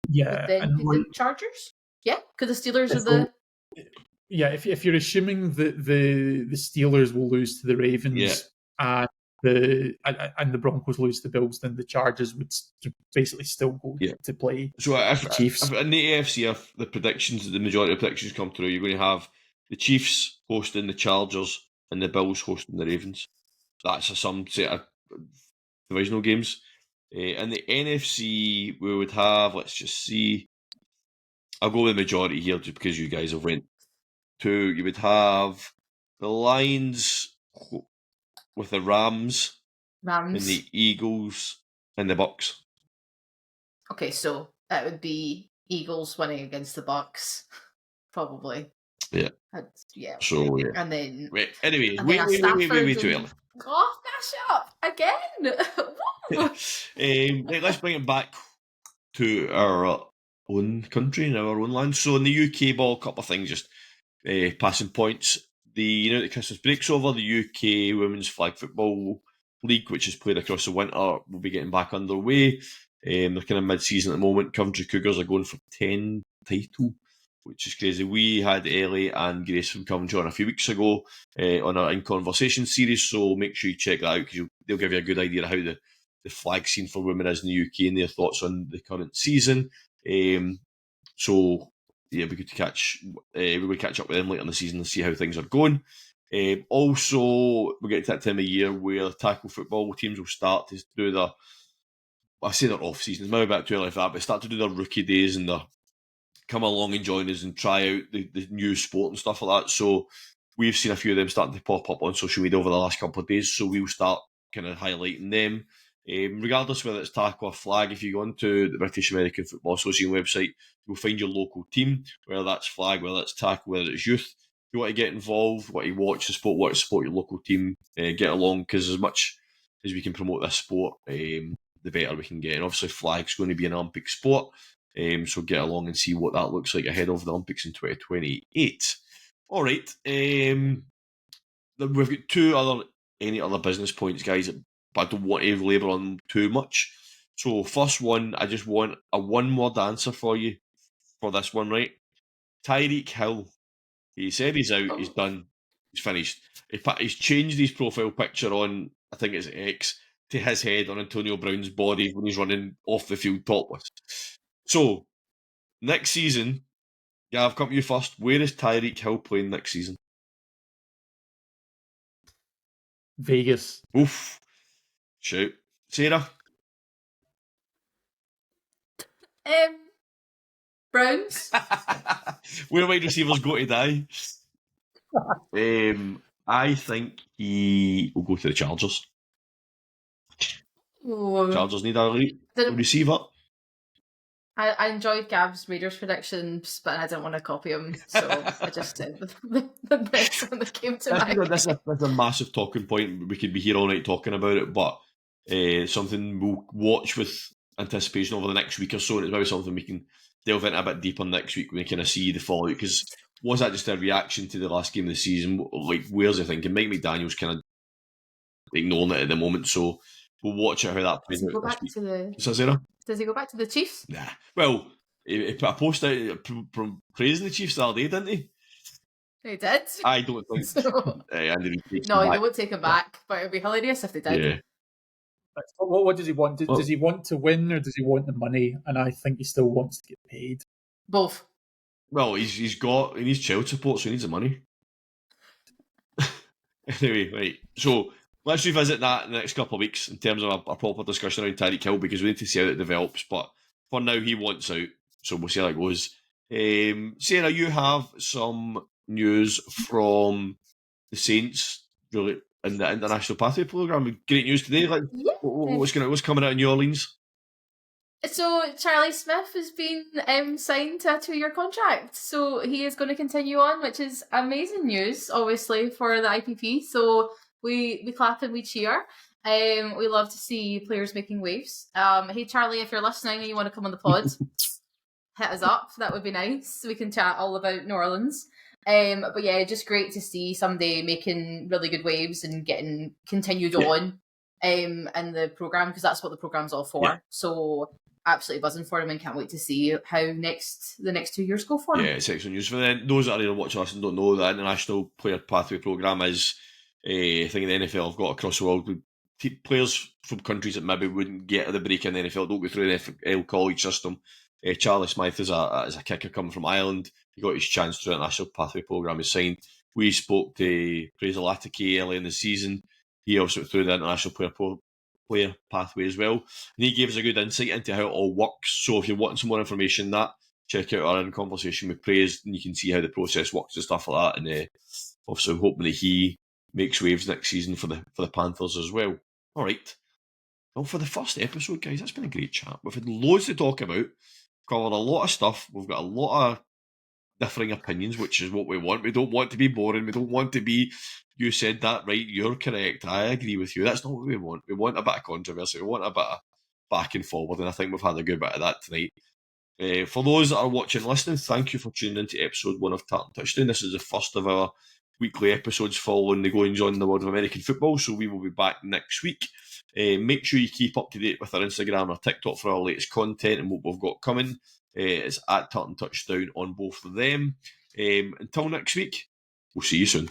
S3: Yeah,
S2: then the Chargers? Yeah, because the Steelers are the.
S3: Yeah, if you're assuming that the Steelers will lose to the Ravens and the Broncos lose to the Bills, then the Chargers would basically still go to play.
S1: So
S3: the Chiefs.
S1: If in the AFC, if the majority of predictions come through, you're going to have the Chiefs hosting the Chargers and the Bills hosting the Ravens. That's a some set of divisional games. In the NFC, we would have, let's just see, I'll go with the majority here just because you guys have went to, you would have the Lions with the Rams. And the Eagles and the Bucks.
S2: Okay, so that would be Eagles winning against the Bucks, probably.
S1: Yeah.
S2: Yeah.
S1: So, yeah.
S2: And then...
S1: Anyway, wait too early.
S2: Oh, dash up again.
S1: Let's bring it back to our own country and our own land. So in the UK ball, a couple of things, just passing points. The Christmas break's over. The UK Women's Flag Football League, which is played across the winter, will be getting back underway. They're kind of mid-season at the moment. Coventry Cougars are going for 10 title, which is crazy. We had Ellie and Grace from Coventry on a few weeks ago on our In Conversation series, so make sure you check that out because they'll give you a good idea of how the flag scene for women is in the UK and their thoughts on the current season. So yeah, we could catch up with them later in the season and see how things are going. Also, we get to that time of year where tackle football teams will start to do their off seasons, maybe a bit too early for that, but start to do their rookie days and come along and join us and try out the new sport and stuff like that. So we've seen a few of them starting to pop up on social media over the last couple of days. So we'll start kind of highlighting them. Regardless whether it's tackle or flag, if you go onto the British American Football Association website, you'll find your local team, whether that's flag, whether it's tackle, whether it's youth. If you want to get involved, want to watch the sport, want to support your local team, get along, because as much as we can promote this sport, the better we can get. And obviously flag's going to be an Olympic sport, so get along and see what that looks like ahead of the Olympics in 2028. All right, we've got any other business points, guys, but I don't want to labour on them too much. So first one, I just want a one-word answer for you for this one, right? Tyreek Hill. He said he's out, he's done, he's finished. He's changed his profile picture on, I think it's X, to his head on Antonio Brown's body when he's running off the field topless. So, next season, Gav, come to you first. Where is Tyreek Hill playing next season?
S3: Vegas.
S1: Oof. Shoot. Sarah?
S2: Browns.
S1: Where wide receivers go to die? I think he will go to the Chargers. Chargers need a receiver.
S2: I enjoyed Gab's Raiders predictions, but I didn't want to copy him, so I just said the best one that came to mind.
S1: That's a massive talking point. We could be here all night talking about it, but something we'll watch with anticipation over the next week or so, and it's maybe something we can delve into a bit deeper next week when we kind of see the fallout. Because was that just a reaction to the last game of the season? Like, where's he thinking? Mike McDaniel's kind of ignoring it at the moment, so we'll watch out how that plays out this week.
S2: Does he go back to the Chiefs?
S1: Nah. Well, he put a post out praising the Chiefs the other day, didn't he?
S2: He did.
S1: I don't think
S2: so.
S1: No,
S2: they won't take him back, but it would be hilarious if they did.
S1: Yeah.
S3: What does he want? Does he want to win or does he want the money? And I think he still wants to get paid.
S2: Both.
S1: Well, he needs child support, so he needs the money. Anyway, right. So let's revisit that in the next couple of weeks in terms of a proper discussion around Tyreek Hill, because we need to see how it develops. But for now, he wants out, so we'll see how it goes. Sarah, you have some news from the Saints really in the International Pathway Programme. Great news today. Like,
S2: yeah.
S1: What's coming out in New Orleans?
S2: So Charlie Smith has been signed to a 2-year contract, so he is going to continue on, which is amazing news, obviously, for the IPP. So we clap and we cheer. We love to see players making waves. Hey Charlie, if you're listening and you want to come on the pod, hit us up. That would be nice. We can chat all about New Orleans. But yeah, just great to see somebody making really good waves and getting continued on in the programme, because that's what the programme's all for. Yeah. So absolutely buzzing for him and can't wait to see how the next 2 years go for him.
S1: Yeah, it's excellent news. For those that are watching us and don't know, the International Player Pathway Programme is a thing the NFL have got across the world. Players from countries that maybe wouldn't get the break in the NFL don't go through the NFL college system. Charlie Smythe is a kicker coming from Ireland. He got his chance through the National Pathway Programme. He signed. We spoke to Fraser Latake early in the season. He also went through the International Player Pathway as well. And he gave us a good insight into how it all works. So if you're wanting some more information on that, check out our conversation with Praise, and you can see how the process works and stuff like that. And obviously hoping that he makes waves next season for the Panthers as well. All right. Well, for the first episode, guys, that's been a great chat. We've had loads to talk about. Covered a lot of stuff. We've got a lot of differing opinions, which is what we want. We don't want to be boring. We don't want to be, you said that right, you're correct, I agree with you. That's not what we want. We want a bit of controversy. We want a bit of back and forward, and I think we've had a good bit of that tonight. For those that are watching and listening, thank you for tuning into episode 1 of Tartan Touchdown. This is the first of our weekly episodes following the goings on in the world of American football, so we will be back next week. Make sure you keep up to date with our Instagram or TikTok for our latest content and what we've got coming. It's at Tartan Touchdown on both of them. Until next week, we'll see you soon.